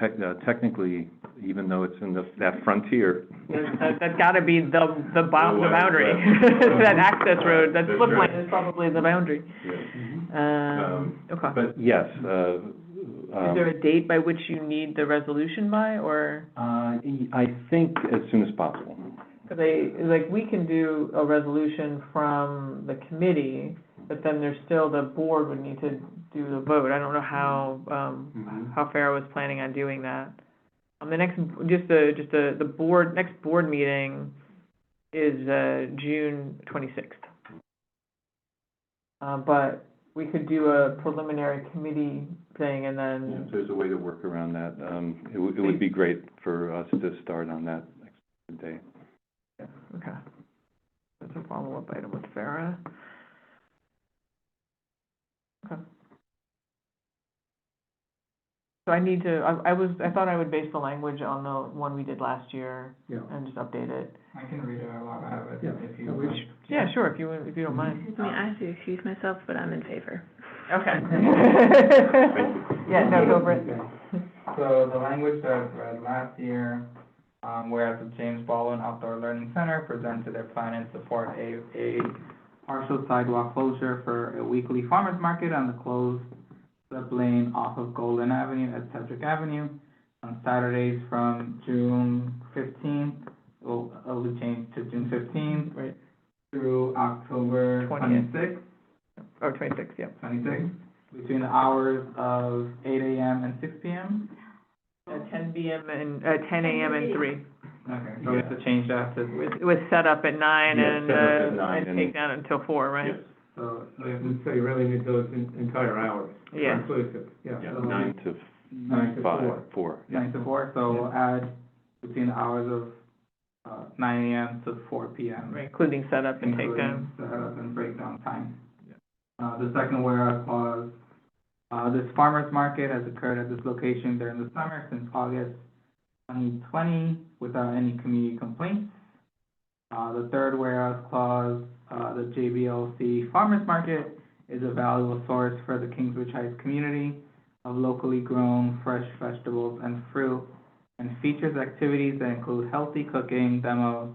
technically, even though it's in that frontier. That's got to be the boundary. That access road, that slip lane is probably the boundary. Yeah. Okay. But yes. Is there a date by which you need the resolution by, or? I think as soon as possible. Because we can do a resolution from the committee, but then there's still, the board would need to do the vote. I don't know how Farrah was planning on doing that. The next, the board, next board meeting is, June 26th. But we could do a preliminary committee thing and Yeah, then, if there's a way to work around that, it would be great for us to start on that next day. okay. That's a follow-up item with Farah. Okay. So I need to, I thought I would base the language on the one we did last year Yeah. and just update it. I can read it while I have it, Yeah. if you We want. Yeah, sure, if you don't mind. Excuse me, I have to excuse myself, but I'm in favor. Okay. Yeah, no, go for it. So the language that was read last year, whereas the James Baldwin Outdoor Learning Center presented their plan and support a partial sidewalk closure for a weekly farmers market on the closed slip lane off of Golden Avenue at Cedric Avenue on Saturdays from June 15th, it'll be changed to June 15th. Right. Through October 20th. 26th. Oh, 26, yeah. 26th, between the hours of 8 a.m. and 6 p.m. 10 p.m. and, 10 a.m. and 3. Okay, so we have to change that to, It was set up at 9 Yeah, and, set up at 9 and take down until 4, right? Yes. so, So you really need those entire hours. Yeah. Inclusive, yeah. Yeah, So 9 to 9 to 4. 4. 9 to 4, so we'll add between the hours of, 9 a.m. to 4 p.m. Right, including setup and Including takedown. setup and breakdown time. The second whereas clause, this farmer's market has occurred at this location during the summer since August 2020 without any community complaints. The third whereas clause, the JBLC Farmers Market is a valuable source for the Kingsbridge Heights community of locally grown fresh vegetables and fruit, and features activities that include healthy cooking, demos,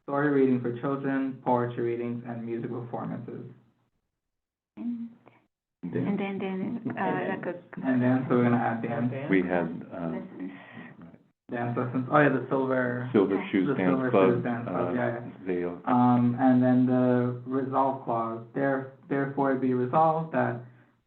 story reading for children, poetry readings, and music performances. And then, like a And then, so we're gonna add dance, We had, lessons. dance lessons, oh yeah, the silver, Silver Shoes the Dance Silver Club, Shoes Dance Club, yeah. they, And then the resolve clause, therefore it be resolved that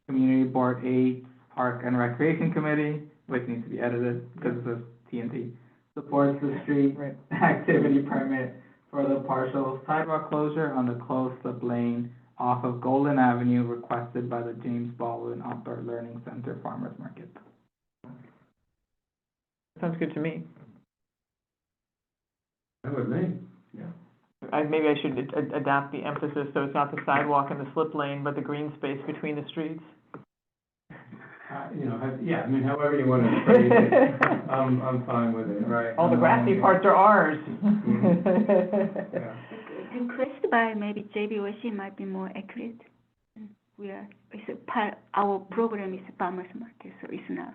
Community Board 8 Park and Recreation Committee, which needs to be edited because it says TNT, supports the street Right. activity permit for the partial sidewalk closure on the closed slip lane off of Golden Avenue requested by the James Baldwin Outdoor Learning Center Farmers Market. Sounds good to me. That was me. Maybe I should adapt the emphasis so it's not the sidewalk and the slip lane, but the green space between the streets. Yeah, I mean, however you want to phrase it, I'm fine with it. Right. All the grassy parts are ours. Yeah. Requested by maybe JBOC might be more accurate. It's a part, our program is farmers market, so it's not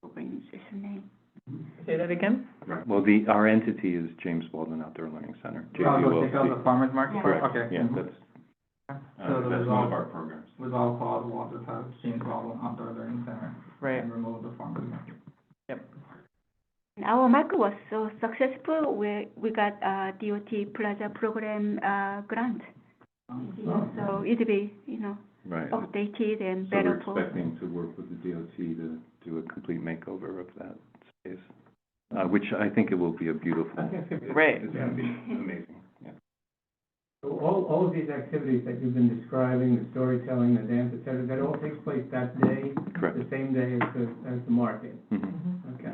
organization name. Say that again? right, well, our entity is James Baldwin Outdoor Learning Center, So take out JBOLC. the farmers market? Correct, Okay. yeah, that's, So the that's one of resolve- our programs. Resolve clause will also have James Baldwin Outdoor Learning Center. Right. And remove the farmers market. And our market was so successful, we got DOT Plaza Program grant. So it'll be, Right. updated and So better we're for. expecting to work with the DOT to do a complete makeover of that space, which I think it will be a beautiful. I think it's gonna be- Great. It's gonna be amazing, yeah. So all of these activities that you've been describing, the storytelling, the dance, et cetera, that all takes place that day? Correct. The same day as the market? Mhm. Okay.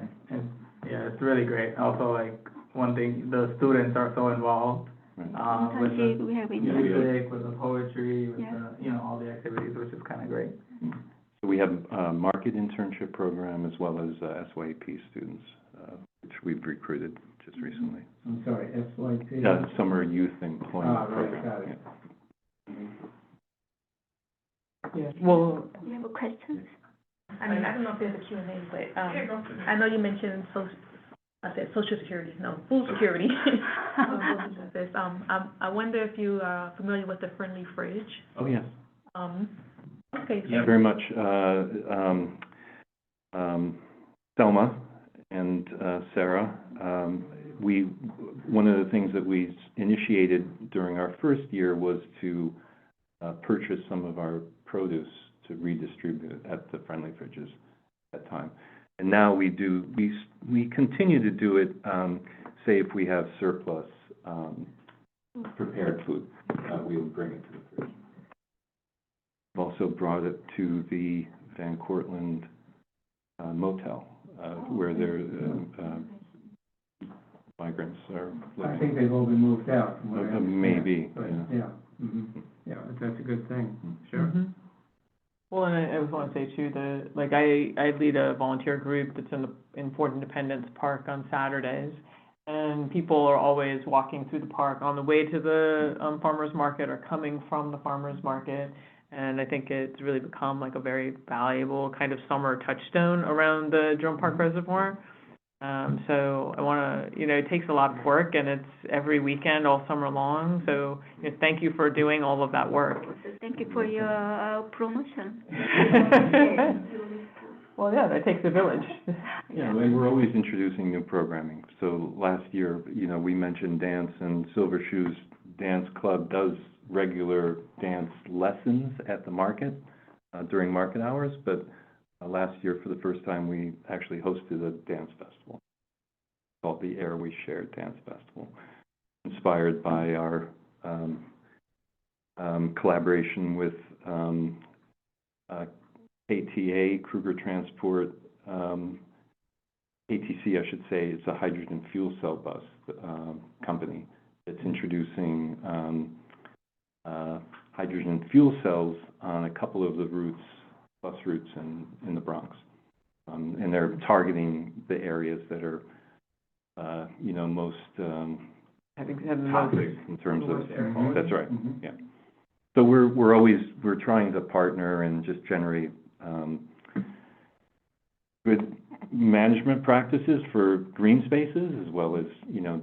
Yeah, it's really great. Also, like, one thing, the students are so involved, with Internship, the we have music, internship. with the poetry, with Yeah. the, all the activities, which is kind of great. So we have a market internship program as well as SYP students, which we've recruited just recently. I'm sorry, SYP? Summer Youth Employment Right, Program. got it. Yeah. Yeah, well, You have a question? I mean, I don't know if there's a Q&A, but, I know you mentioned Social Security, no, food security. I wonder if you are familiar with the Friendly Fridge? Oh, yes. Okay. Yeah, very much. Selma and Sarah, one of the things that we initiated during our first year was to purchase some of our produce to redistribute at the Friendly Fridges at that time. And now we continue to do it, say if we have surplus prepared food, we'll bring it to the fridge. We've also brought it to the Van Cortlandt motel, where their migrants are living. I think they've all been moved out. From what I understand. Maybe, But, yeah. yeah, yeah, but that's a good thing, sure. Mhm. Well, and I just want to say too, I lead a volunteer group that's in Fort Independence Park on Saturdays. And people are always walking through the park on the way to the farmer's market or coming from the farmer's market. And I think it's really become like a very valuable kind of summer touchstone around the Jerome Park Reservoir. So I want to, it takes a lot of work, and it's every weekend all summer long. So thank you for doing all of that work. So thank you for your promotion. Well, yeah, that takes a village. Yeah, and we're always introducing new programming. So last year, we mentioned dance, and Silver Shoes Dance Club does regular dance lessons at the market during market hours, but last year, for the first time, we actually hosted a dance festival called the Air We Shared Dance Festival, inspired by our collaboration with ATA, Kruger Transport, ATC, I should say. It's a hydrogen fuel cell bus company that's introducing hydrogen fuel cells on a couple of the bus routes in the Bronx. And they're targeting the areas that are, most toxic in terms of, that's right, yeah. So we're trying to partner and just generate good management practices for green spaces, as well as,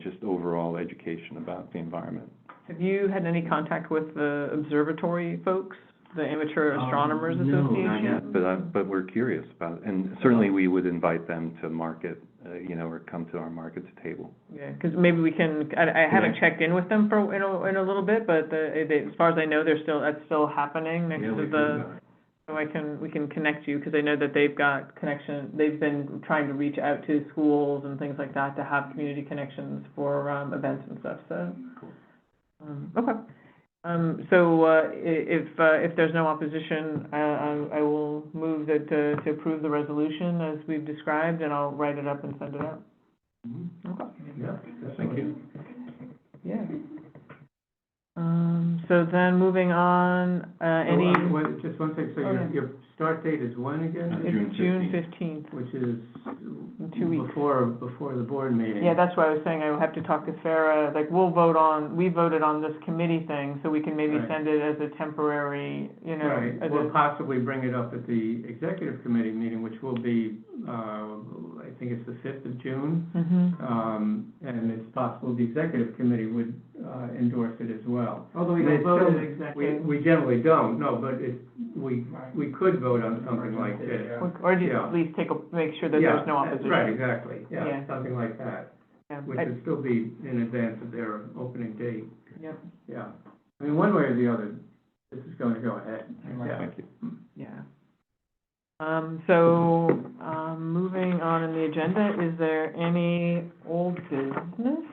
just overall education about the environment. Have you had any contact with the observatory folks, the Amateur Astronomers Association? No, not yet, but we're curious about it. And certainly we would invite them to market, or come to our markets table. Yeah, because maybe we can, I haven't checked in with them in a little bit, but as far as I know, that's still happening next to the, so we can connect you, because I know that they've got they've been trying to reach out to schools and things like that to have community connections for events and stuff, so. Cool. Okay. So if there's no opposition, I will move that to approve the resolution as we've described, and I'll write it up and send it out. Okay. Yeah, Thank you. Yeah. So then moving on, any. Just one thing, so your start date is when again? It's June 15th. Which is In 2 weeks. Before the board meeting. Yeah, that's why I was saying I will have to talk to Farah, we voted on this committee thing, so we can maybe Right. send it as a temporary, Right, as we'll a, possibly bring it up at the executive committee meeting, which will be, I think it's the 5th of June. And it's possible the executive committee would endorse it as well. although we don't vote as executive. We generally don't, no, but we could vote on something like this. Or just Yeah. at least make sure that there's no opposition. Right, exactly, Yeah. yeah, something like that, Yeah. which would still be in advance of their opening date, Yep, yeah. I mean, one way or the other, this is going to go ahead, yeah. Thank you. yeah. So, moving on in the agenda, is there any old business?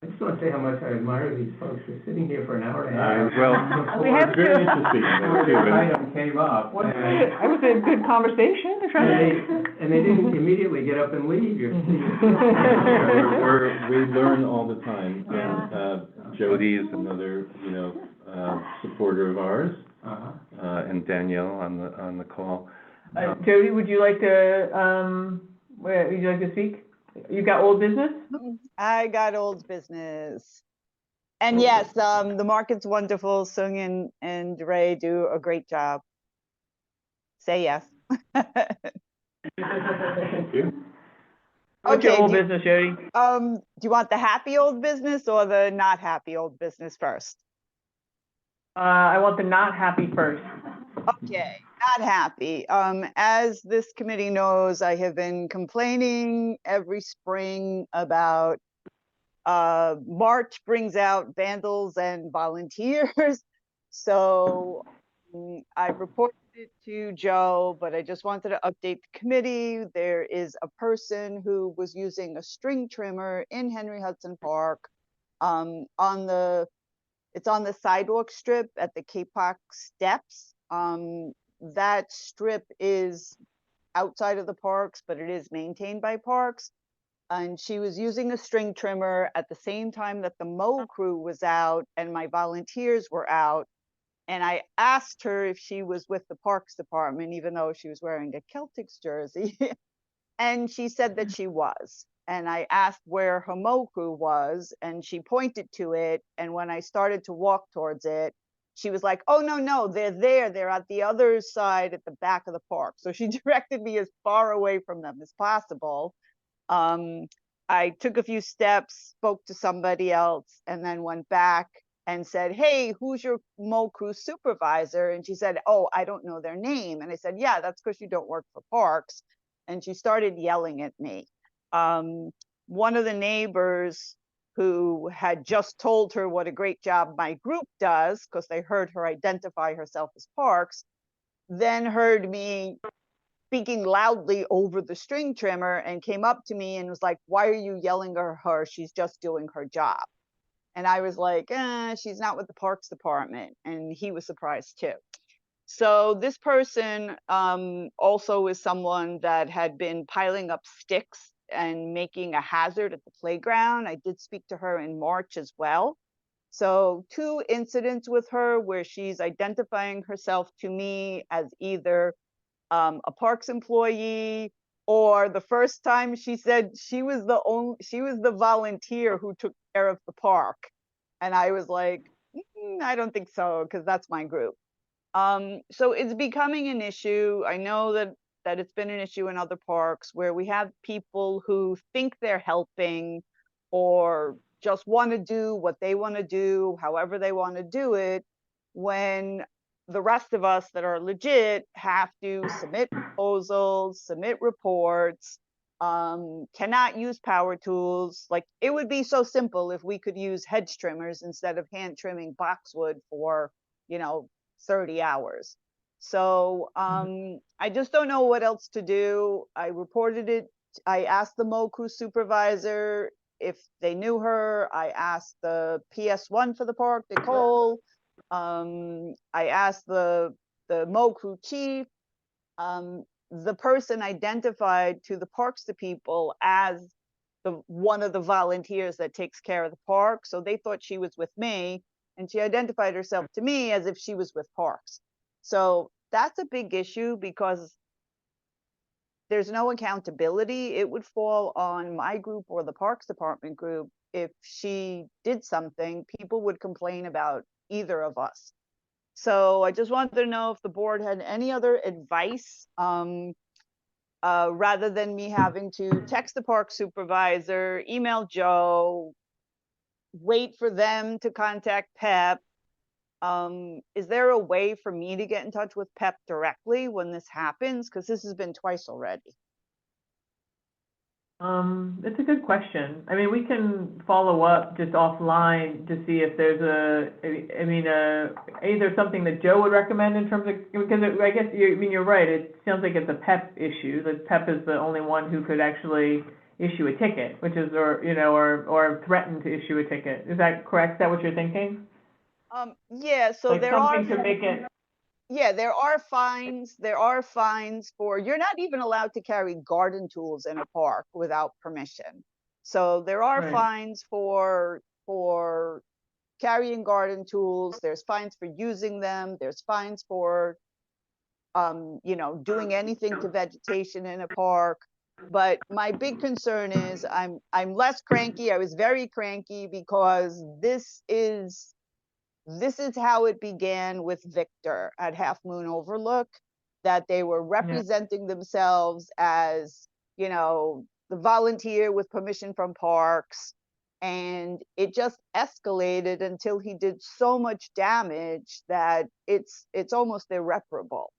I just want to say how much I admire these folks for sitting here for an hour and a half. Well, We have very to. interesting. Before this item came up, What, and that was a good conversation, and they didn't immediately get up and leave. We learn all the time, and Jody is another, supporter of ours, and Danielle on the call. Jody, would you like to speak? You got old business? I got old business. And yes, the market's wonderful. Sung and Ray do a great job. Say yes. Thank you. What's your old business, Jody? Do you want the happy old business or the not happy old business first? I want the not happy first. Okay, not happy. As this committee knows, I have been complaining every spring about March brings out vandals and volunteers. So I reported it to Joe, but I just wanted to update the committee. There is a person who was using a string trimmer in Henry Hudson Park, it's on the sidewalk strip at the K-Park steps. That strip is outside of the parks, but it is maintained by parks. And she was using a string trimmer at the same time that the mow crew was out and my volunteers were out. And I asked her if she was with the Parks Department, even though she was wearing a Celtics jersey. And she said that she was. And I asked where her mow crew was, and she pointed to it. And when I started to walk towards it, she was like, oh, no, they're there. They're at the other side at the back of the park. So she directed me as far away from them as possible. I took a few steps, spoke to somebody else, and then went back and said, hey, who's your mow crew supervisor? And she said, oh, I don't know their name. And I said, yeah, that's because you don't work for parks. And she started yelling at me. One of the neighbors who had just told her what a great job my group does, because they heard her identify herself as Parks, then heard me speaking loudly over the string trimmer and came up to me and was like, why are you yelling at her? She's just doing her job. And I was like, she's not with the Parks Department. And he was surprised too. So this person also is someone that had been piling up sticks and making a hazard at the playground. I did speak to her in March as well. So 2 incidents with her where she's identifying herself to me as either a Parks employee, or the first time she said she was the volunteer who took care of the park. And I was like, I don't think so, because that's my group. So it's becoming an issue. I know that it's been an issue in other parks where we have people who think they're helping or just want to do what they want to do, however they want to do it, when the rest of us that are legit have to submit proposals, submit reports, cannot use power tools. Like, it would be so simple if we could use hedge trimmers instead of hand trimming boxwood for, 30 hours. So I just don't know what else to do. I reported it. I asked the mow crew supervisor if they knew her. I asked the PS1 for the park, Nicole. I asked the mow crew chief. The person identified to the parks to people as one of the volunteers that takes care of the park. So they thought she was with me, and she identified herself to me as if she was with parks. So that's a big issue because there's no accountability. It would fall on my group or the Parks Department group. If she did something, people would complain about either of us. So I just wanted to know if the board had any other advice, rather than me having to text the park supervisor, email Joe, wait for them to contact PEP. Is there a way for me to get in touch with PEP directly when this happens? Because this has been twice already. It's a good question. I mean, we can follow up just offline to see if there's either something that Joe would recommend in terms of, because I guess you're right. It sounds like it's a PEP issue. That PEP is the only one who could actually issue a ticket, which is, or threaten to issue a ticket. Is that correct? Is that what you're thinking? Yeah. So like there are something to make it. Yeah, there are fines. There are fines for, you're not even allowed to carry garden tools in a park without permission. So there are Right. fines for carrying garden tools. There's fines for using them. There's fines for, doing anything to vegetation in a park. But my big concern is I'm less cranky. I was very cranky because this is how it began with Victor at Half Moon Overlook, that they were representing themselves as, the volunteer with permission from parks. And it just escalated until he did so much damage that it's almost irreparable.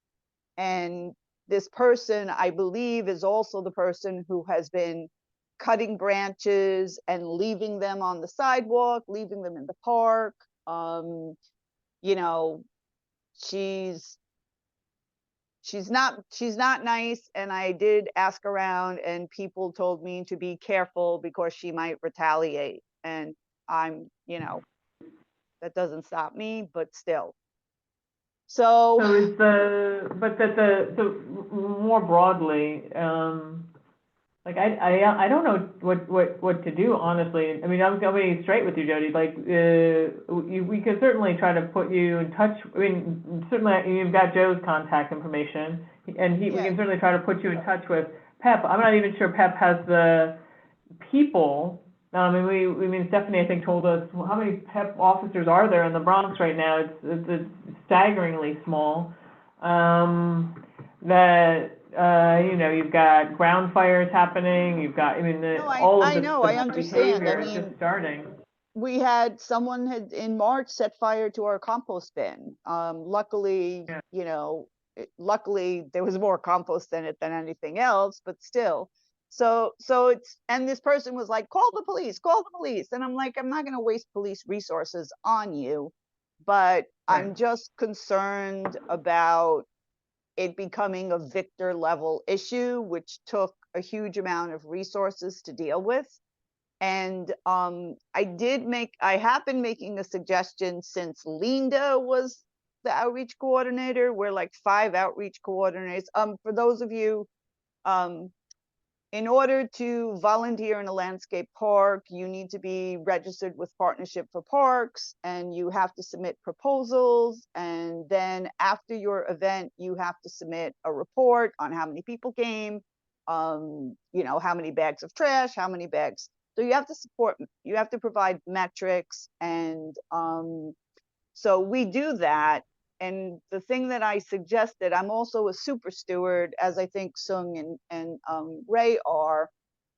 And this person, I believe, is also the person who has been cutting branches and leaving them on the sidewalk, leaving them in the park. She's she's not nice, and I did ask around, and people told me to be careful because she might retaliate. And I'm, that doesn't stop me, but still. So So is so more broadly, like I don't know what to do, honestly. I mean, I'm gonna be straight with you, Jody. Like, we could certainly try to put you in touch. I mean, certainly you've got Joe's contact information, and we can certainly try to put you in touch with PEP. I'm not even sure PEP has the people. I mean, Stephanie, I think, told us, how many PEP officers are there in the Bronx right now? It's staggeringly small. You've got ground fires happening. You've got, all of the behavior is just starting. We had someone in March set fire to our compost bin. Luckily, luckily there was more compost in it than anything else, but still. So and this person was like, call the police. And I'm like, I'm not going to waste police resources on you, but I'm just concerned about it becoming a Victor level issue, which took a huge amount of resources to deal with. And I have been making a suggestion since Linda was the outreach coordinator. We're like 5 outreach coordinators. For those of you, in order to volunteer in a landscape park, you need to be registered with Partnership for Parks, and you have to submit proposals. And then after your event, you have to submit a report on how many people came, how many bags of trash, how many bags. So you have to provide metrics. And so we do that. And the thing that I suggested, I'm also a super steward, as I think Sung and Ray are.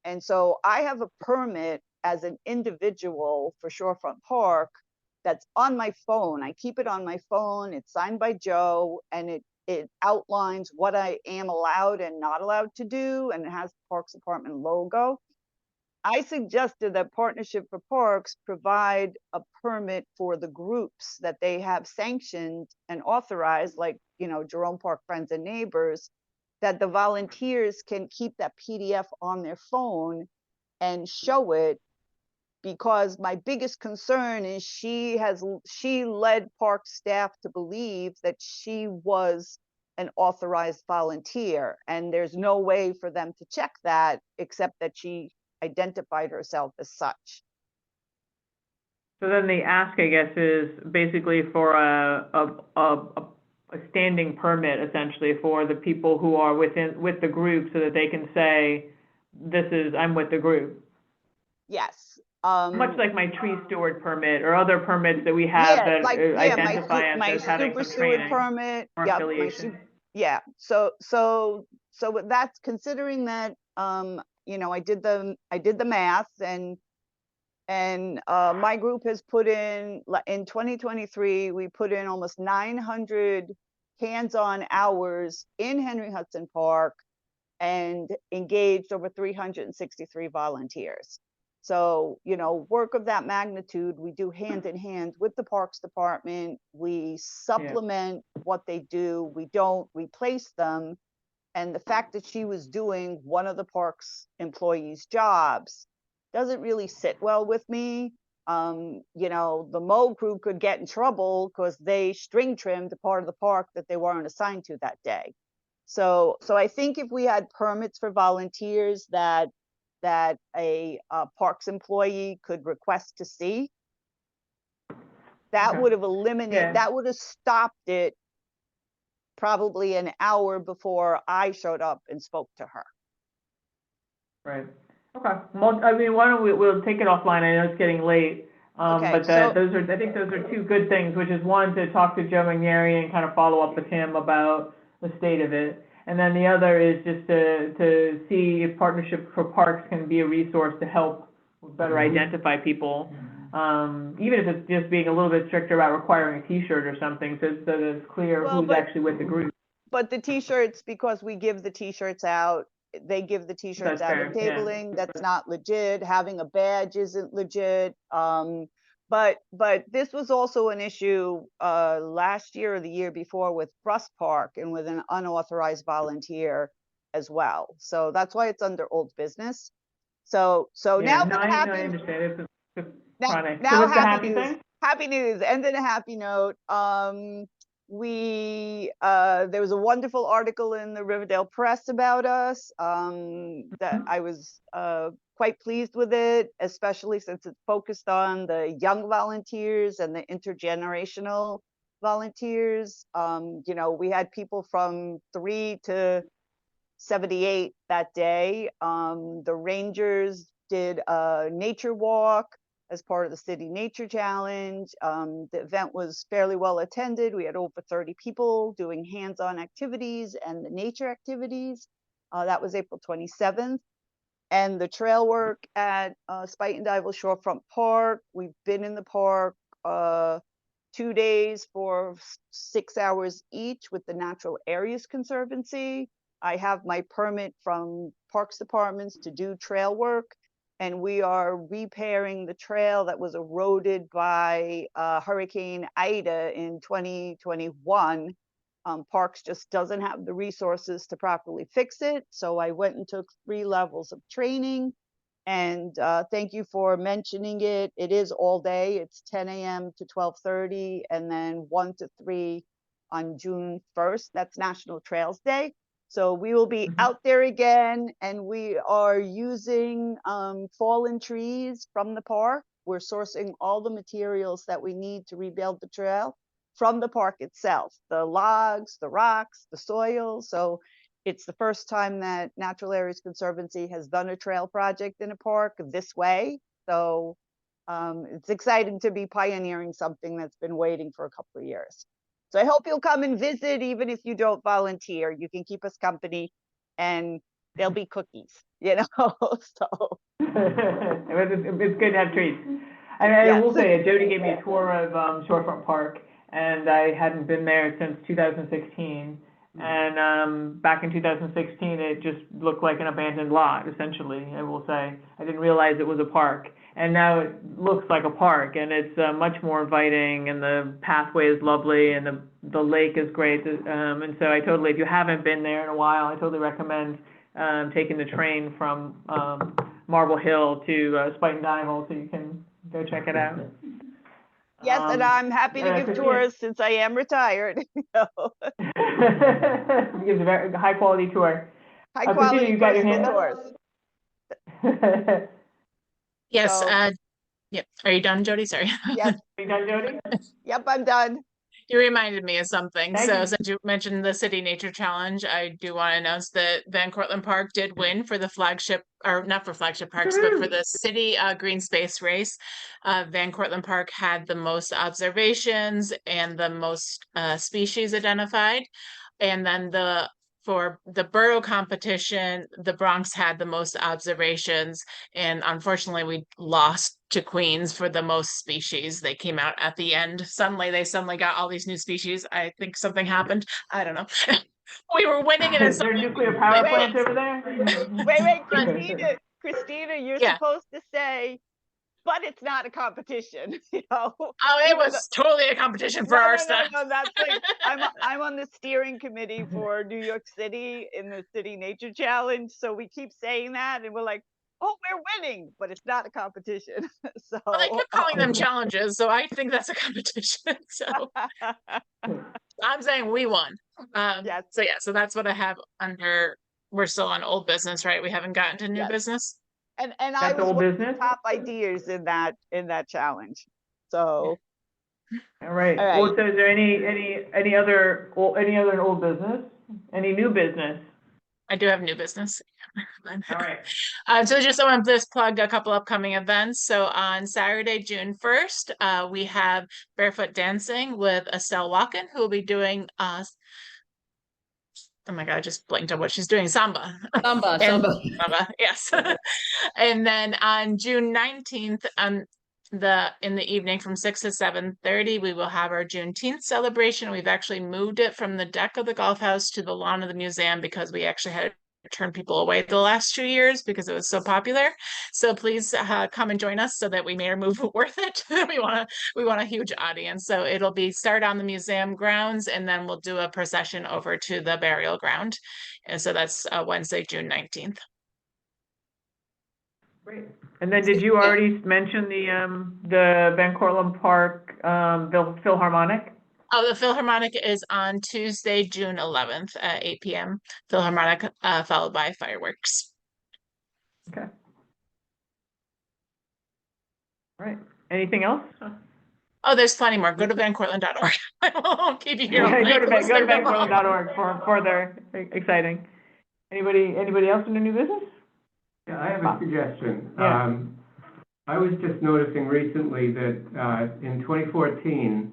And so I have a permit as an individual for Shorefront Park that's on my phone. I keep it on my phone. It's signed by Joe, and it outlines what I am allowed and not allowed to do, and it has the Parks Department logo. I suggested that Partnership for Parks provide a permit for the groups that they have sanctioned and authorized, like, Jerome Park Friends and Neighbors, that the volunteers can keep that PDF on their phone and show it, because my biggest concern is she led park staff to believe that she was an authorized volunteer, and there's no way for them to check that except that she identified herself as such. So then the ask, I guess, is basically for a standing permit, essentially, for the people who are with the group, so that they can say, I'm with the group. Yes. Much like my tree steward permit or other permits that we have identify us as having some training permit, or affiliation. So that's considering that, I did the math, and my group has put in 2023, we put in almost 900 hands-on hours in Henry Hudson Park and engaged over 363 volunteers. So, work of that magnitude, we do hand in hand with the Parks Department. We supplement what they do. We don't replace them. And the fact that she was doing one of the park's employees' jobs doesn't really sit well with me. The Mo crew could get in trouble because they string trimmed a part of the park that they weren't assigned to that day. So I think if we had permits for volunteers that a parks employee could request to see, that would have eliminated, that would have stopped it probably an hour before I showed up and spoke to her. Right. Okay. Well, why don't we'll take it offline. I know it's getting late. But I think those are two good things, which is one, to talk to Joe McNary and kind of follow up with him about the state of it. And then the other is just to see if Partnership for Parks can be a resource to help better identify people. Even if it's just being a little bit stricter about requiring a T-shirt or something, so that it's clear who's actually with the group. But the T-shirts, because we give the T-shirts out, they give the T-shirts out at tabling. That's not legit. Having a badge isn't legit. But this was also an issue last year or the year before with Russ Park and with an unauthorized volunteer as well. So that's why it's under old business. So Yeah, now no, the I happy understand. It's now, chronic. So now what's the happy happy news. thing? Happy news. And then a happy note. We there was a wonderful article in the Riverdale Press about us. That I was quite pleased with it, especially since it's focused on the young volunteers and the intergenerational volunteers. You know, we had people from 3 to 78 that day. The Rangers did a nature walk as part of the City Nature Challenge. The event was fairly well attended. We had over 30 people doing hands-on activities and the nature activities. That was April 27th. And the trail work at Spuyten Duyvil Shorefront Park. We've been in the park 2 days for 6 hours each with the Natural Areas Conservancy. I have my permit from Parks Departments to do trail work, and we are repairing the trail that was eroded by Hurricane Ida in 2021. Parks just doesn't have the resources to properly fix it. So I went and took 3 levels of training. And thank you for mentioning it. It is all day. It's 10 a.m. to 12:30, and then 1 to 3 on June 1st. That's National Trails Day. So we will be out there again, and we are using fallen trees from the park. We're sourcing all the materials that we need to rebuild the trail from the park itself, the logs, the rocks, the soil. So it's the first time that Natural Areas Conservancy has done a trail project in a park this way. So it's exciting to be pioneering something that's been waiting for a couple of years. So I hope you'll come and visit, even if you don't volunteer. You can keep us company, and there'll be cookies, you know. So it's good to have treats. And I will say, Jody gave me a tour of Shorefront Park, and I hadn't been there since 2016. And back in 2016, it just looked like an abandoned lot, essentially, I will say. I didn't realize it was a park. And now it looks like a park, and it's much more inviting, and the pathway is lovely, and the lake is great. And so I totally, if you haven't been there in a while, I totally recommend taking the train from Marble Hill to Spuyten Duyvil, so you can go check it out. Yes, and I'm happy to give tours since I am retired. It gives a very high quality tour. High quality personal tours. Yes, yep. Are you done, Jody? Sorry. Yes. Are you done, Jody? Yep, I'm done. You reminded me of something. Thank So you. since you mentioned the City Nature Challenge, I do want to announce that Van Cortlandt Park did win for the flagship, or not for flagship parks, but for the city green space race. Van Cortlandt Park had the most observations and the most species identified. And then for the borough competition, the Bronx had the most observations, and unfortunately we lost to Queens for the most species. They came out at the end. They suddenly got all these new species. I think something happened. I don't know. We were winning it. Is there a nuclear power plant over there? Wait, Christina, you're Yeah. supposed to say, but it's not a competition, you know. Oh, it was totally a competition for our stuff. No, that's like, I'm on the steering committee for New York City in the City Nature Challenge. So we keep saying that, and we're like, oh, we're winning, but it's not a competition. So Well, I kept calling them challenges, so I think that's a competition. So I'm saying we won. Yes. So yeah, so that's what I have under. We're still on old business, right? We haven't gotten to new business. And That's I was old one of business? the top ideas in that challenge. So All right. All right. Well, so is there any other old business? Any new business? I do have new business. All right. So just I want to just plug a couple upcoming events. So on Saturday, June 1st, we have Barefoot Dancing with Estelle Walken, who will be doing oh my God, I just blanked on what she's doing. Samba. Samba, yes. And then on June 19th, in the evening from 6 to 7:30, we will have our Juneteenth celebration. We've actually moved it from the deck of the golf house to the lawn of the museum because we actually had turned people away the last 2 years because it was so popular. So please come and join us so that we may move worth it. we want a huge audience. So it'll be start on the museum grounds, and then we'll do a procession over to the burial ground. And so that's Wednesday, June 19th. Great. And then did you already mention the Van Cortlandt Park Philharmonic? Oh, the Philharmonic is on Tuesday, June 11th at 8 p.m. Philharmonic followed by fireworks. Okay. All right. Anything else? Oh, there's plenty more. Go to vancortlandt.org. I won't keep you here. Yeah, go to vancortlandt.org for further exciting. Anybody else in the new business? Yeah, I have a suggestion. Yeah. I was just noticing recently that in 2014,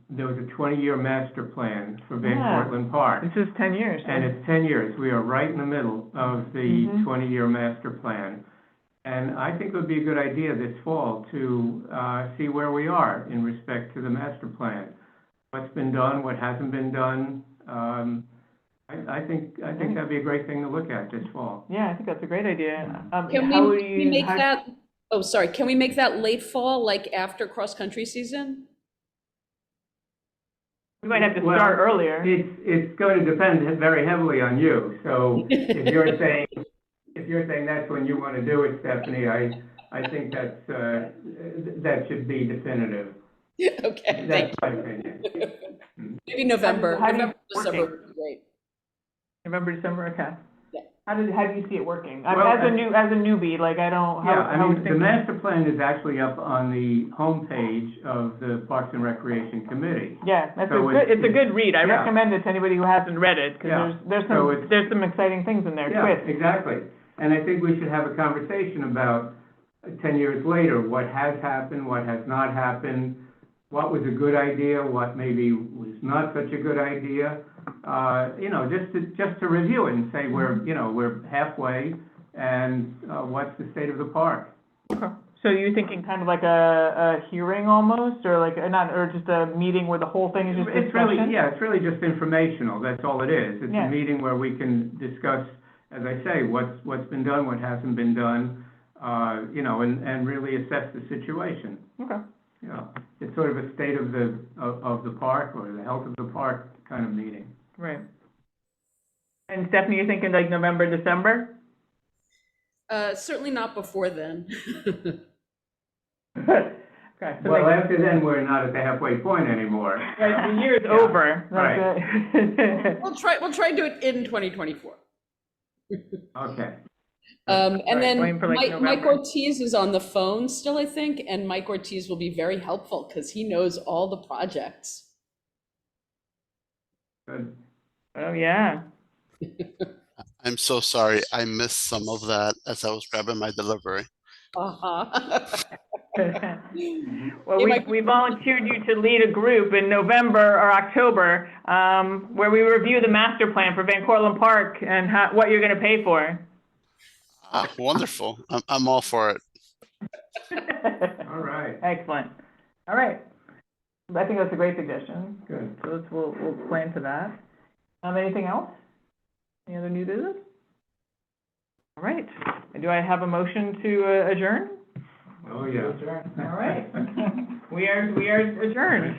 there was a 20-year master plan for Van Cortlandt Park. This is 10 years. And it's 10 years. We are right in the middle of the 20-year master plan. And I think it would be a good idea this fall to see where we are in respect to the master plan. What's been done, what hasn't been done. I think that'd be a great thing to look at this fall. Yeah, I think that's a great idea. Can we make that, oh, sorry, can we make that late fall, like after cross-country season? We might have to start earlier. It's going to depend very heavily on you. So if you're saying that's when you want to do it, Stephanie, I think that should be definitive. Okay. That's my opinion. Maybe November. November, December would be great. November, December, okay. Yeah. How do you see it working? As a newbie, like I don't. The master plan is actually up on the homepage of the Parks and Recreation Committee. Yeah, it's a good read. I recommend it to anybody who hasn't read it because there's some exciting things in there. Yeah, exactly. And I think we should have a conversation about 10 years later, what has happened, what has not happened, what was a good idea, what maybe was not such a good idea. Just to review it and say we're halfway, and what's the state of the park? Okay. So you're thinking kind of like a hearing almost, or like or just a meeting where the whole thing is just discussion? It's really just informational. That's all it is. It's a meeting where we can discuss, as I say, what's been done, what hasn't been done, and really assess the situation. Okay. It's sort of a state of the park or the health of the park kind of meeting. Right. And Stephanie, you're thinking like November, December? Certainly not before then. Okay. So well, after then, we're not at the halfway point anymore. Right, the year is over. Right. We'll try and do it in 2024. Okay. And then like Mike Ortiz is on the phone still, I think, and Mike Ortiz will be very helpful because he knows all the projects. Good. Oh, yeah. I'm so sorry. I missed some of that as I was grabbing my delivery. Well, we volunteered you to lead a group in November or October where we review the master plan for Van Cortlandt Park and what you're going to pay for. Wonderful. I'm all for it. All right. Excellent. All right. I think that's a great suggestion. Good. So we'll plan for that. Anything else? Any other new business? All right. And do I have a motion to adjourn? Oh, yeah. All right. We are adjourned.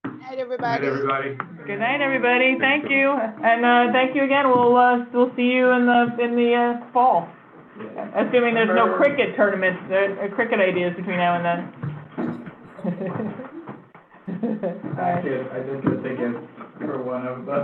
Good night, everybody. Good night, everybody. Good night, everybody. Thank you, and thank you again. We'll see you in the fall, assuming there's no cricket tournaments, cricket ideas between now and then. I just get a ticket for one of them.